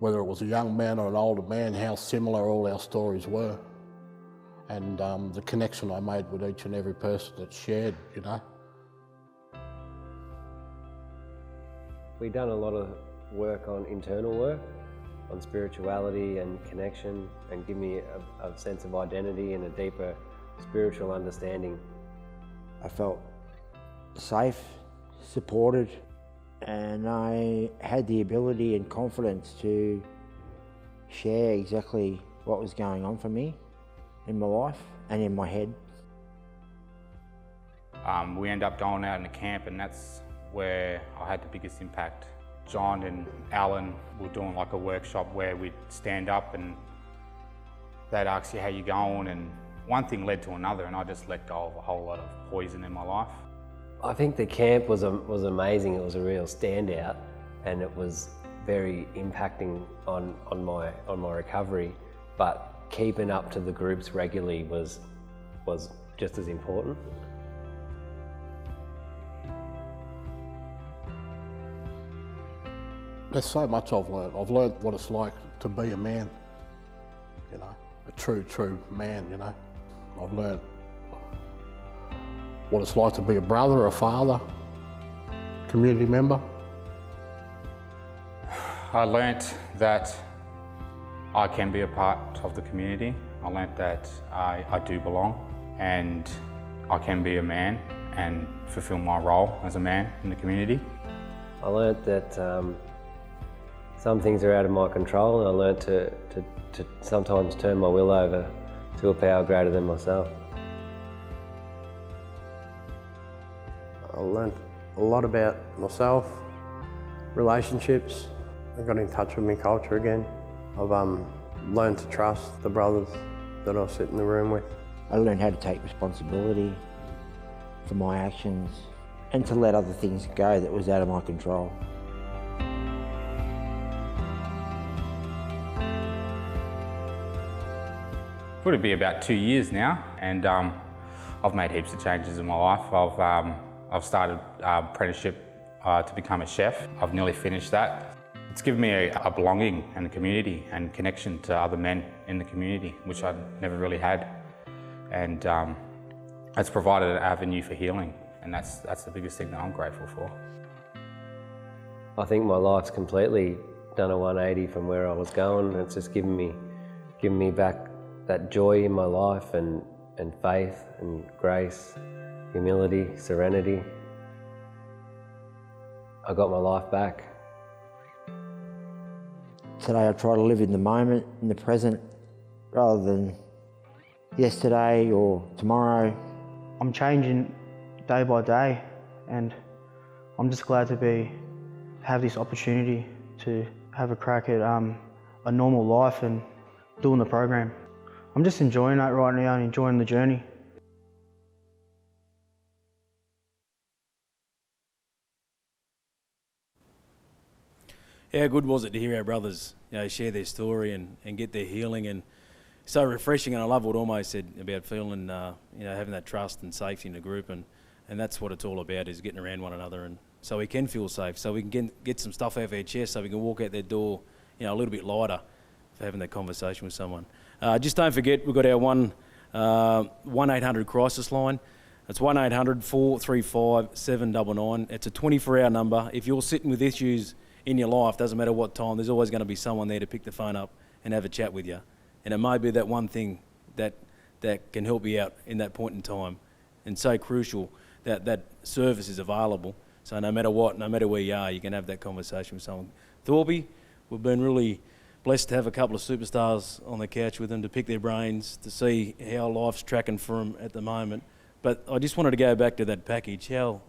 whether it was a young man or an older man, how similar all our stories were. And the connection I made with each and every person that shared, you know. We've done a lot of work on internal work, on spirituality and connection, and give me a sense of identity and a deeper spiritual understanding. I felt safe, supported, and I had the ability and confidence to share exactly what was going on for me in my life and in my head. We ended up going out in the camp, and that's where I had the biggest impact. John and Alan were doing like a workshop where we'd stand up and they'd ask you how you're going, and one thing led to another, and I just let go of a whole lot of poison in my life. I think the camp was amazing. It was a real standout, and it was very impacting on my recovery. But keeping up to the groups regularly was just as important. There's so much I've learned. I've learned what it's like to be a man, you know, a true man, you know. I've learned what it's like to be a brother, a father, community member. I learnt that I can be a part of the community. I learnt that I do belong, and I can be a man and fulfill my role as a man in the community. I learnt that some things are out of my control, and I learnt to sometimes turn my will over to a power greater than myself. I learned a lot about myself, relationships. I got in touch with my culture again. I've learned to trust the brothers that I sit in the room with. I learned how to take responsibility for my actions and to let other things go that was out of my control. Would be about 2 years now, and I've made heaps of changes in my life. I've started apprenticeship to become a chef. I've nearly finished that. It's given me a belonging and a community and connection to other men in the community, which I never really had. And it's provided an avenue for healing, and that's the biggest thing that I'm grateful for. I think my life's completely done a 180 from where I was going. It's just given me back that joy in my life and faith and grace, humility, serenity. I got my life back. Today I try to live in the moment, in the present, rather than yesterday or tomorrow. I'm changing day by day, and I'm just glad to have this opportunity to have a crack at a normal life and doing the program. I'm just enjoying that right now and enjoying the journey. How good was it to hear our brothers, share their story and get their healing, and so refreshing. And I love what Ormo said about feeling, having that trust and safety in the group, and that's what it's all about, is getting around one another, and so we can feel safe, so we can get some stuff out of our chest, so we can walk out that door, a little bit lighter for having that conversation with someone. Just don't forget, we've got our 1-800 crisis line. It's 1-800-435-799. It's a 24-hour number. If you're sitting with issues in your life, doesn't matter what time, there's always going to be someone there to pick the phone up and have a chat with you. And it may be that one thing that can help you out in that point in time. And so crucial that service is available. So no matter what, no matter where you are, you can have that conversation with someone. Thorby, we've been really blessed to have a couple of superstars on the couch with them to pick their brains, to see how life's tracking for them at the moment. But I just wanted to go back to that package. How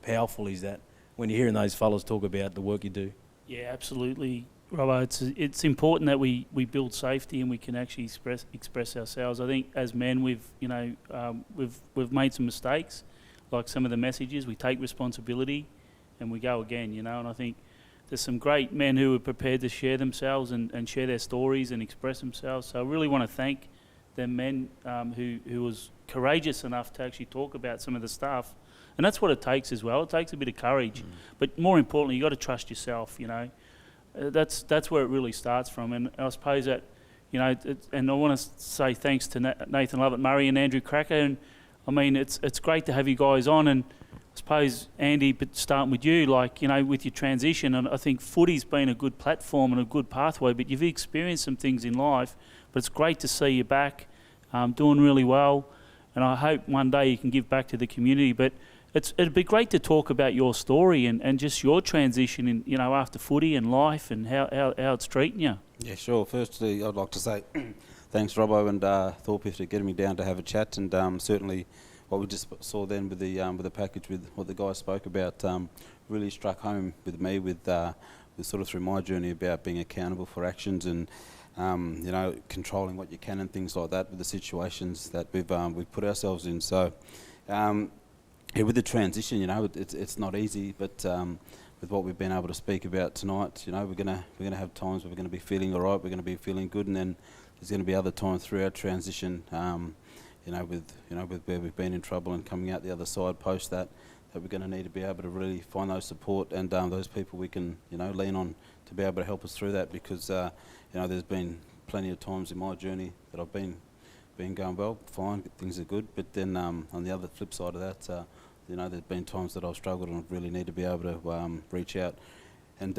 powerful is that when you're hearing those fellas talk about the work you do? Yeah, absolutely, Robbo. It's important that we build safety and we can actually express ourselves. I think as men, we've made some mistakes, like some of the messages. We take responsibility and we go again, and I think there's some great men who are prepared to share themselves and share their stories and express themselves. So I really want to thank them men who was courageous enough to actually talk about some of the stuff. And that's what it takes as well. It takes a bit of courage. But more importantly, you've got to trust yourself, That's where it really starts from. And I suppose that, and I want to say thanks to Nathan Lovett-Murray and Andrew Cracker. And I mean, it's great to have you guys on. And suppose, Andy, but starting with you, like, you know, with your transition, and I think footy's been a good platform and a good pathway, but you've experienced some things in life, but it's great to see you back, doing really well, and I hope one day you can give back to the community. But it'd be great to talk about your story and just your transition in, you know, after footy and life and how it's treating you. Yeah, sure. Firstly, I'd like to say thanks, Robbo and Thorpe, for getting me down to have a chat, and certainly what we just saw then with the package, with what the guys spoke about, really struck home with me, with sort of through my journey about being accountable for actions and you know, controlling what you can and things like that with the situations that we've put ourselves in. So yeah, with the transition, you know, it's not easy, but with what we've been able to speak about tonight, you know, we're gonna have times where we're gonna be feeling all right, we're gonna be feeling good, and then there's gonna be other times through our transition. You know, with where we've been in trouble and coming out the other side post that we're going to need to be able to really find those support and those people we can, you know, lean on to be able to help us through that, because you know, there's been plenty of times in my journey that I've been going well, fine, things are good, but then on the other flip side of that, you know, there's been times that I've struggled and really need to be able to reach out. And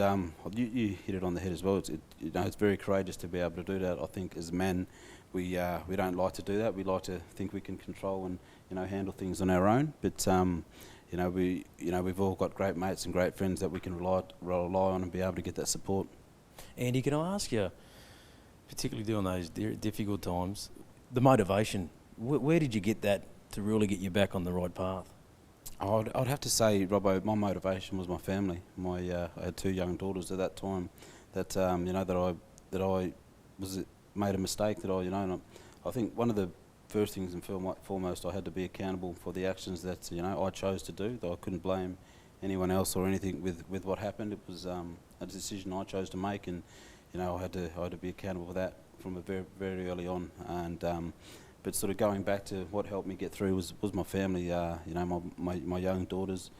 you hit it on the head as well. You know, it's very courageous to be able to do that. I think as men, we don't like to do that. We like to think we can control and, you know, handle things on our own. But you know, we've all got great mates and great friends that we can rely on and be able to get that support. Andy, can I ask you, particularly during those difficult times, the motivation? Where did you get that to really get you back on the right path? I'd have to say, Robbo, my motivation was my family. I had 2 young daughters at that time. That you know, that I was made a mistake. That I think one of the first things and foremost, I had to be accountable for the actions that, you know, I chose to do. That I couldn't blame anyone else or anything with what happened. It was a decision I chose to make, and you know, I had to be accountable for that from a very, very early on. And but sort of going back to what helped me get through was my family. You know, my young daughters.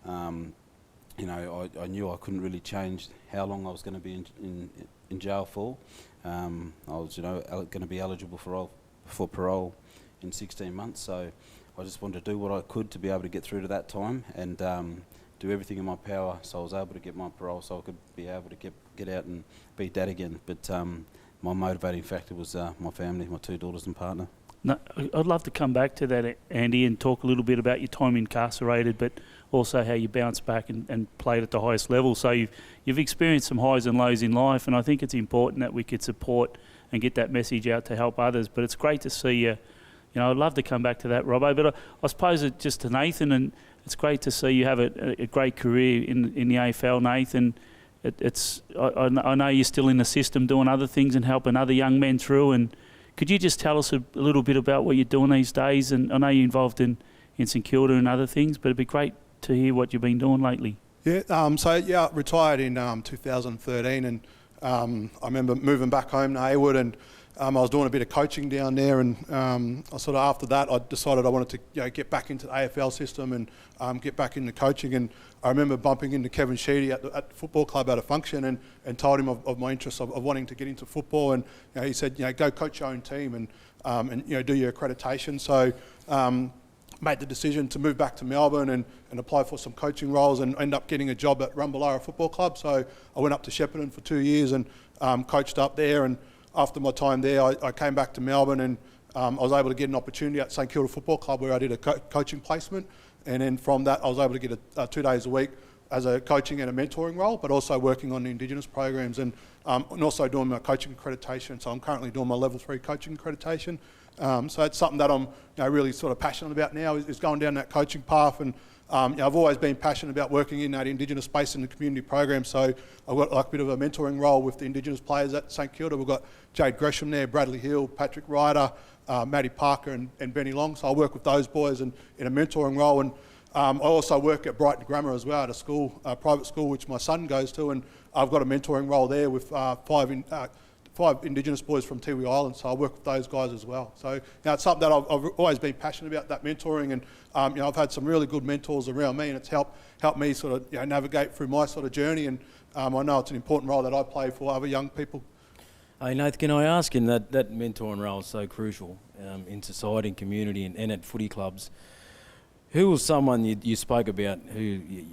You know, I knew I couldn't really change how long I was going to be in jail for. I was, you know, going to be eligible for parole in 16 months. So I just wanted to do what I could to be able to get through to that time and do everything in my power so I was able to get my parole so I could be able to get out and be dad again. But my motivating factor was my family, my 2 daughters and partner. No, I'd love to come back to that, Andy, and talk a little bit about your time incarcerated, but also how you bounced back and played at the highest level. So you've experienced some highs and lows in life, and I think it's important that we could support and get that message out to help others. But it's great to see you. You know, I'd love to come back to that, Robbo. But I suppose it just to Nathan, and it's great to see you have a great career in the AFL, Nathan. I know you're still in the system doing other things and helping other young men through. And could you just tell us a little bit about what you're doing these days? And I know you're involved in St Kilda and other things, but it'd be great to hear what you've been doing lately. Yeah, so yeah, retired in 2013, and I remember moving back home to Haywood, and I was doing a bit of coaching down there, and I sort of after that I decided I wanted to, you know, get back into the AFL system and get back into coaching. And I remember bumping into Kevin Sheedy at the football club at a function and told him of my interest of wanting to get into football, and you know, he said, you know, go coach your own team and you know, do your accreditation. So made the decision to move back to Melbourne and apply for some coaching roles and end up getting a job at Rumballara Football Club. So I went up to Shepparton for 2 years and coached up there. And after my time there, I came back to Melbourne, and I was able to get an opportunity at St Kilda Football Club where I did a coaching placement. And then from that, I was able to get 2 days a week as a coaching and a mentoring role, but also working on the Indigenous programs and also doing my coaching accreditation. So I'm currently doing my level 3 coaching accreditation. So it's something that I'm, you know, really sort of passionate about now is going down that coaching path. And you know, I've always been passionate about working in that Indigenous space in the community program. So I've got like a bit of a mentoring role with the Indigenous players at St Kilda. We've got Jade Gresham there, Bradley Hill, Patrick Ryder, Matty Parker and Benny Long. So I work with those boys in a mentoring role. And I also work at Brighton Grammar as well, at a school, private school which my son goes to, and I've got a mentoring role there with 5 Indigenous boys from Tiwi Island, so I work with those guys as well. So, you know, it's something that I've always been passionate about, that mentoring, and you know, I've had some really good mentors around me, and it's helped me sort of, you know, navigate through my sort of journey, and I know it's an important role that I play for other young people. Hey Nath, can I ask, in that mentoring role is so crucial in society and community and at footy clubs, Who was someone you spoke about who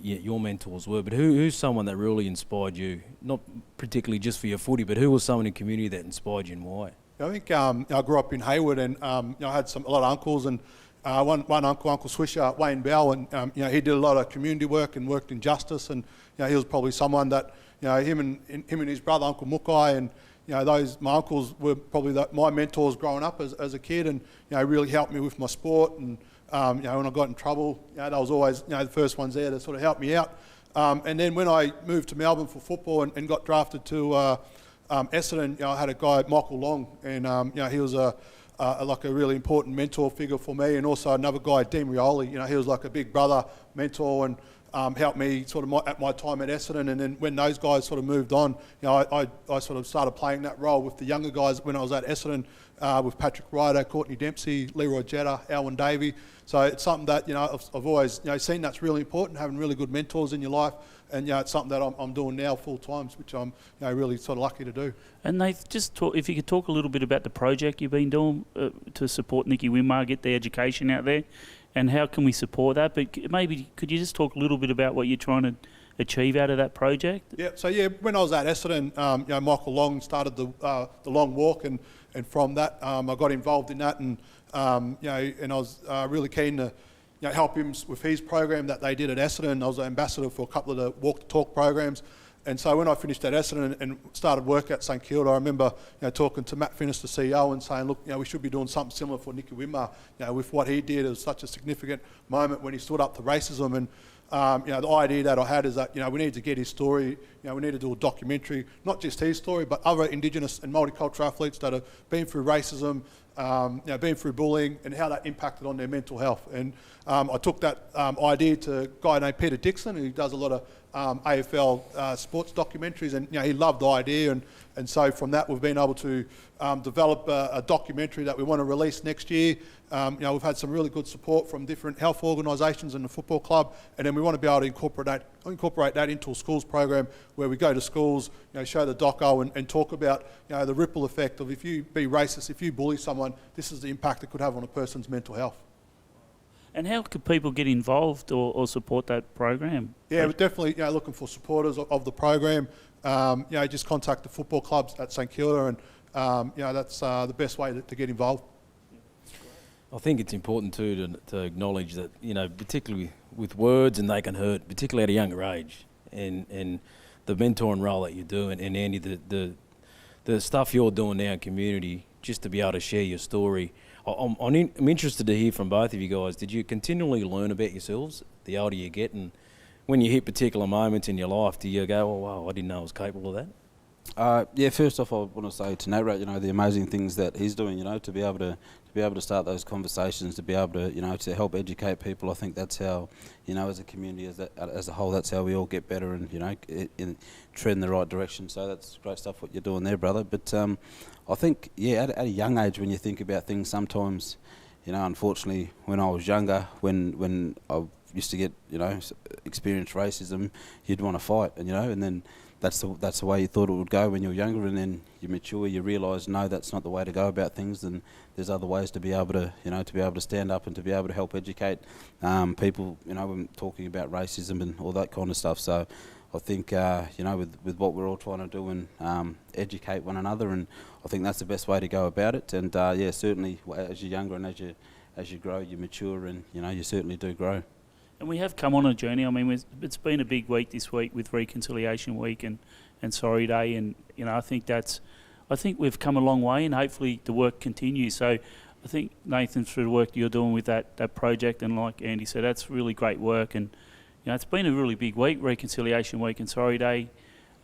your mentors were, but who's someone that really inspired you? Not particularly just for your footy, but who was someone in the community that inspired you and why? I think I grew up in Hayward, and I had a lot of uncles, and one uncle, Uncle Swisher, Wayne Bell, and he did a lot of community work and worked in justice, and he was probably someone that him and his brother Uncle Mukai, and my uncles were probably my mentors growing up as a kid, and really helped me with my sport, and when I got in trouble, they was always the first ones there to sort of help me out. And then when I moved to Melbourne for football and got drafted to Essendon, I had a guy, Michael Long, and he was like a really important mentor figure for me, and also another guy, Dean Rioli. He was like a big brother mentor and helped me sort of at my time at Essendon. And then when those guys sort of moved on, I sort of started playing that role with the younger guys when I was at Essendon, with Patrick Ryder, Courtney Dempsey, Leroy Jetta, Alwyn Davey. So it's something that I've always seen that's really important, having really good mentors in your life, and it's something that I'm doing now full time, which I'm really sort of lucky to do. And Nath, if you could talk a little bit about the project you've been doing to support Nicky Winmar, get the education out there, and how can we support that? But maybe could you just talk a little bit about what you're trying to achieve out of that project? Yeah. So when I was at Essendon, Michael Long started the Long Walk, and from that I got involved in that, and and I was really keen to help him with his program that they did at Essendon. I was an ambassador for a couple of the Walk the Talk programs. And so when I finished at Essendon and started work at St Kilda, I remember talking to Matt Finnis, the CEO, and saying, look, we should be doing something similar for Nicky Winmar. With what he did, it was such a significant moment when he stood up to racism. And the idea that I had is that we need to get his story. We need to do a documentary, not just his story, but other Indigenous and multicultural athletes that have been through racism, been through bullying, and how that impacted on their mental health. And I took that idea to a guy named Peter Dixon, who does a lot of AFL sports documentaries, and he loved the idea, and so from that we've been able to develop a documentary that we want to release next year. We've had some really good support from different health organisations and the football club, and then we want to be able to incorporate that into a schools program where we go to schools, show the doco and talk about the ripple effect of if you be racist, if you bully someone, this is the impact it could have on a person's mental health. And how could people get involved or support that program? Yeah, we're definitely looking for supporters of the program. Just contact the football clubs at St Kilda, and that's the best way to get involved. I think it's important too to acknowledge that particularly with words, and they can hurt, particularly at a younger age, and the mentoring role that you do, and Andy, the stuff you're doing now in community, just to be able to share your story. I'm interested to hear from both of you guys. Did you continually learn about yourselves the older you get, and when you hit particular moments in your life, do you go, oh wow, I didn't know I was capable of that? Yeah, first off, I want to say to narrate, the amazing things that he's doing, to be able to start those conversations, to be able to, to help educate people. I think that's how, as a community, as a whole, that's how we all get better and, tread in the right direction. So that's great stuff what you're doing there, brother. But I think, at a young age, when you think about things, sometimes, unfortunately, when I was younger, when I used to get, experience racism, you'd want to fight, and then that's the way you thought it would go when you were younger, and then you mature, you realise, no, that's not the way to go about things, and there's other ways to be able to, to be able to stand up and to be able to help educate people, when talking about racism and all that kind of stuff. So I think, with what we're all trying to do and educate one another, and I think that's the best way to go about it. And certainly as you're younger and as you grow, you mature, and you certainly do grow. And we have come on a journey. I mean, it's been a big week this week with Reconciliation Week and Sorry Day, and I think we've come a long way, and hopefully the work continues. So I think, Nathan, through the work you're doing with that project, and like Andy said, that's really great work. And it's been a really big week, Reconciliation Week and Sorry Day.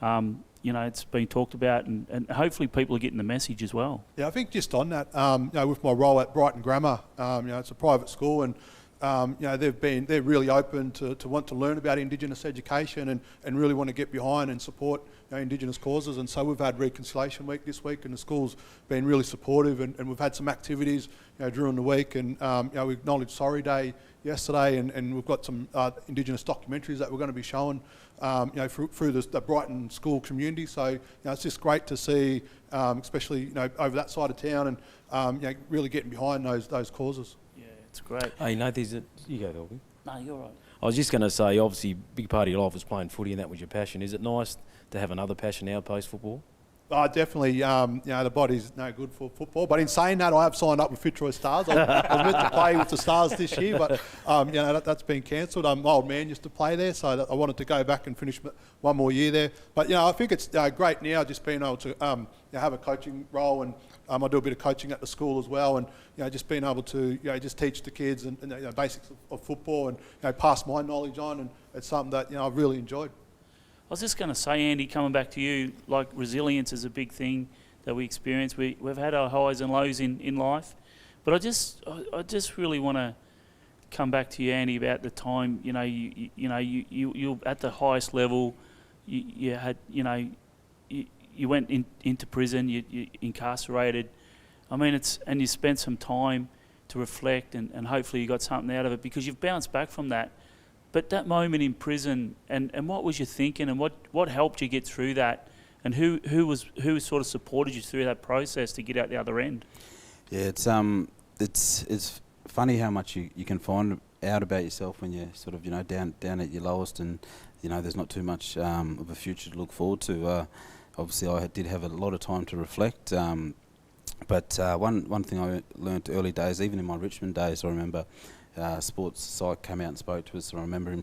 It's been talked about, and hopefully people are getting the message as well. Yeah, I think just on that, with my role at Brighton Grammar, it's a private school, and they're really open to want to learn about Indigenous education and really want to get behind and support Indigenous causes. And so we've had Reconciliation Week this week, and the school's been really supportive, and we've had some activities during the week, and we acknowledged Sorry Day yesterday, and we've got some Indigenous documentaries that we're going to be showing through the Brighton school community. So it's just great to see, especially over that side of town, and really getting behind those causes. It's great. Hey, Nathan, you go, Dolby. No, you're right. I was just going to say, obviously, a big part of your life was playing footy, and that was your passion. Is it nice to have another passion now post-football? Oh, definitely. The body's no good for football. But in saying that, I have signed up with Fitzroy Stars. I was meant to play with the Stars this year, but that's been cancelled. My old man used to play there, so I wanted to go back and finish one more year there. But I think it's great now just being able to have a coaching role, and I do a bit of coaching at the school as well, and just being able to just teach the kids and basics of football and pass my knowledge on, and it's something that I've really enjoyed. I was just going to say, Andy, coming back to you, like resilience is a big thing that we experience. We've had our highs and lows in life, but I just really want to come back to you, Andy, about the time you at the highest level. You had you went into prison, you incarcerated. I mean, and you spent some time to reflect, and hopefully you got something out of it because you've bounced back from that. But that moment in prison, and what was you thinking, and what helped you get through that, and who sort of supported you through that process to get out the other end? Yeah, it's funny how much you can find out about yourself when you're sort of down at your lowest, and there's not too much of a future to look forward to. Obviously, I did have a lot of time to reflect. But one thing I learned early days, even in my Richmond days, I remember. Sports psych came out and spoke to us, and I remember him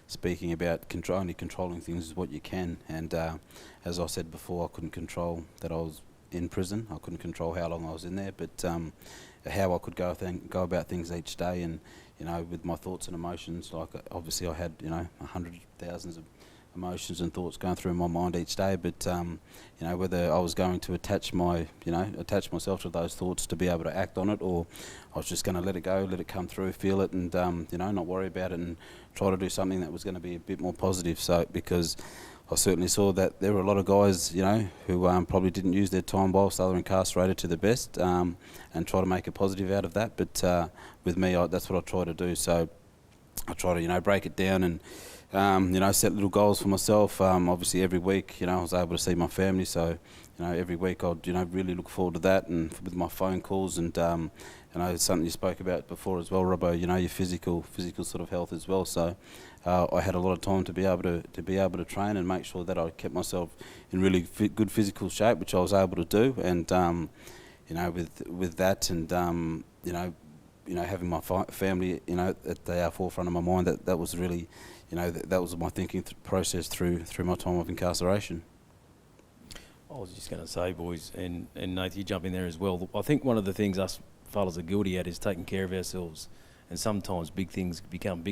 speaking about only controlling things is what you can. And as I said before, I couldn't control that I was in prison. I couldn't control how long I was in there, but how I could go about things each day, and with my thoughts and emotions. Like obviously, I had hundreds, thousands of emotions and thoughts going through my mind each day, but whether I was going to attach myself to those thoughts to be able to act on it, or I was just going to let it go, let it come through, feel it, and not worry about it, and try to do something that was going to be a bit more positive. So because I certainly saw that there were a lot of guys who probably didn't use their time whilst they were incarcerated to the best, and try to make a positive out of that. But with me, that's what I try to do. So I try to break it down and set little goals for myself. Obviously, every week, I was able to see my family. So, every week I'd, really look forward to that, and with my phone calls, and it's something you spoke about before as well, Robbo. Your physical sort of health as well. So, I had a lot of time to be able to train and make sure that I kept myself in really good physical shape, which I was able to do. And with that, and having my family, at the forefront of my mind, that was really. That was my thinking process through my time of incarceration. I was just going to say, boys, and Nathan, you jump in there as well. I think one of the things us fellas are guilty at is taking care of ourselves, and sometimes big things become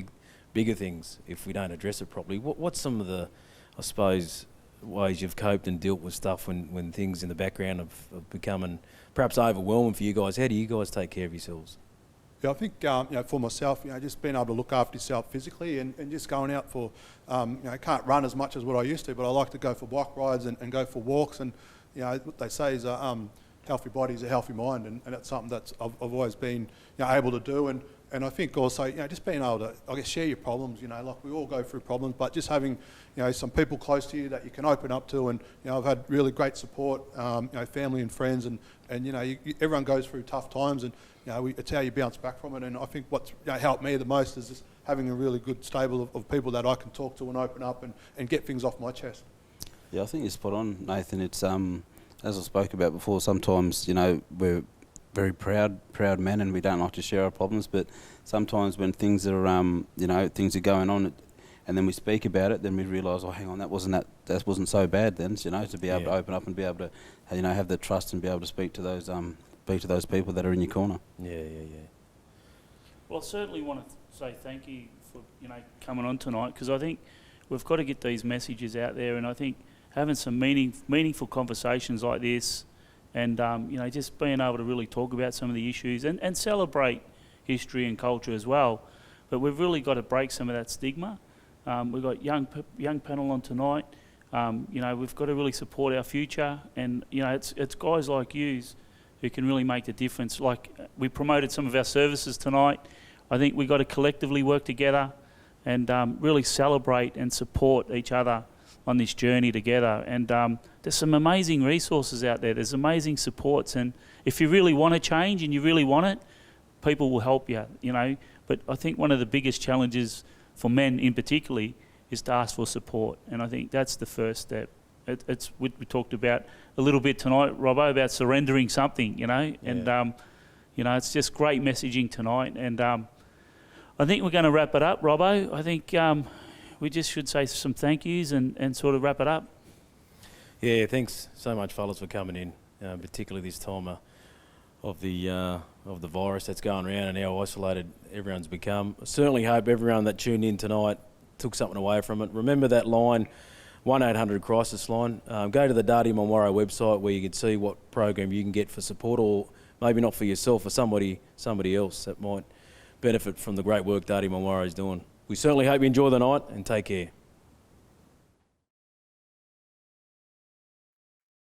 bigger things if we don't address it properly. What's some of the, I suppose, ways you've coped and dealt with stuff when things in the background have becoming perhaps overwhelming for you guys? How do you guys take care of yourselves? Yeah, I think for myself, just being able to look after yourself physically, and just going out for, I can't run as much as what I used to, but I like to go for bike rides and go for walks, and what they say is a healthy body is a healthy mind, and that's something that I've always been able to do, and I think also just being able to share your problems, like we all go through problems, but just having some people close to you that you can open up to, and I've had really great support, family and friends, and everyone goes through tough times, and it's how you bounce back from it. And I think what's helped me the most is just having a really good stable of people that I can talk to and open up and get things off my chest. Yeah, I think you're spot on, Nathan. It's as I spoke about before, sometimes we're very proud men, and we don't like to share our problems, but sometimes when things are things are going on, and then we speak about it, then we realise, oh, hang on, that wasn't so bad then, to be able to open up and be able to have the trust and be able to speak to those people that are in your corner. Yeah. Well, I certainly want to say thank you for coming on tonight, because I think we've got to get these messages out there, and I think having some meaningful conversations like this, and just being able to really talk about some of the issues and celebrate history and culture as well. But we've really got to break some of that stigma. We've got young panel on tonight. We've got to really support our future, and it's guys like yous who can really make the difference. Like, we promoted some of our services tonight. I think we've got to collectively work together and really celebrate and support each other on this journey together. And there's some amazing resources out there. There's amazing supports, and if you really want to change and you really want it, people will help you, But I think one of the biggest challenges for men in particularly is to ask for support, and I think that's the first step. It's we talked about a little bit tonight, Robbo, about surrendering something, and it's just great messaging tonight, and I think we're going to wrap it up, Robbo. I think we just should say some thank yous and sort of wrap it up. Yeah, thanks so much, fellas, for coming in, particularly this time of the virus that's going around and how isolated everyone's become. I certainly hope everyone that tuned in tonight took something away from it. Remember that line, 1-800 crisis line. Go to the Dardi Munwurro website where you can see what program you can get for support, or maybe not for yourself, or somebody else that might benefit from the great work Dardi Munwurro is doing. We certainly hope you enjoy the night, and take care.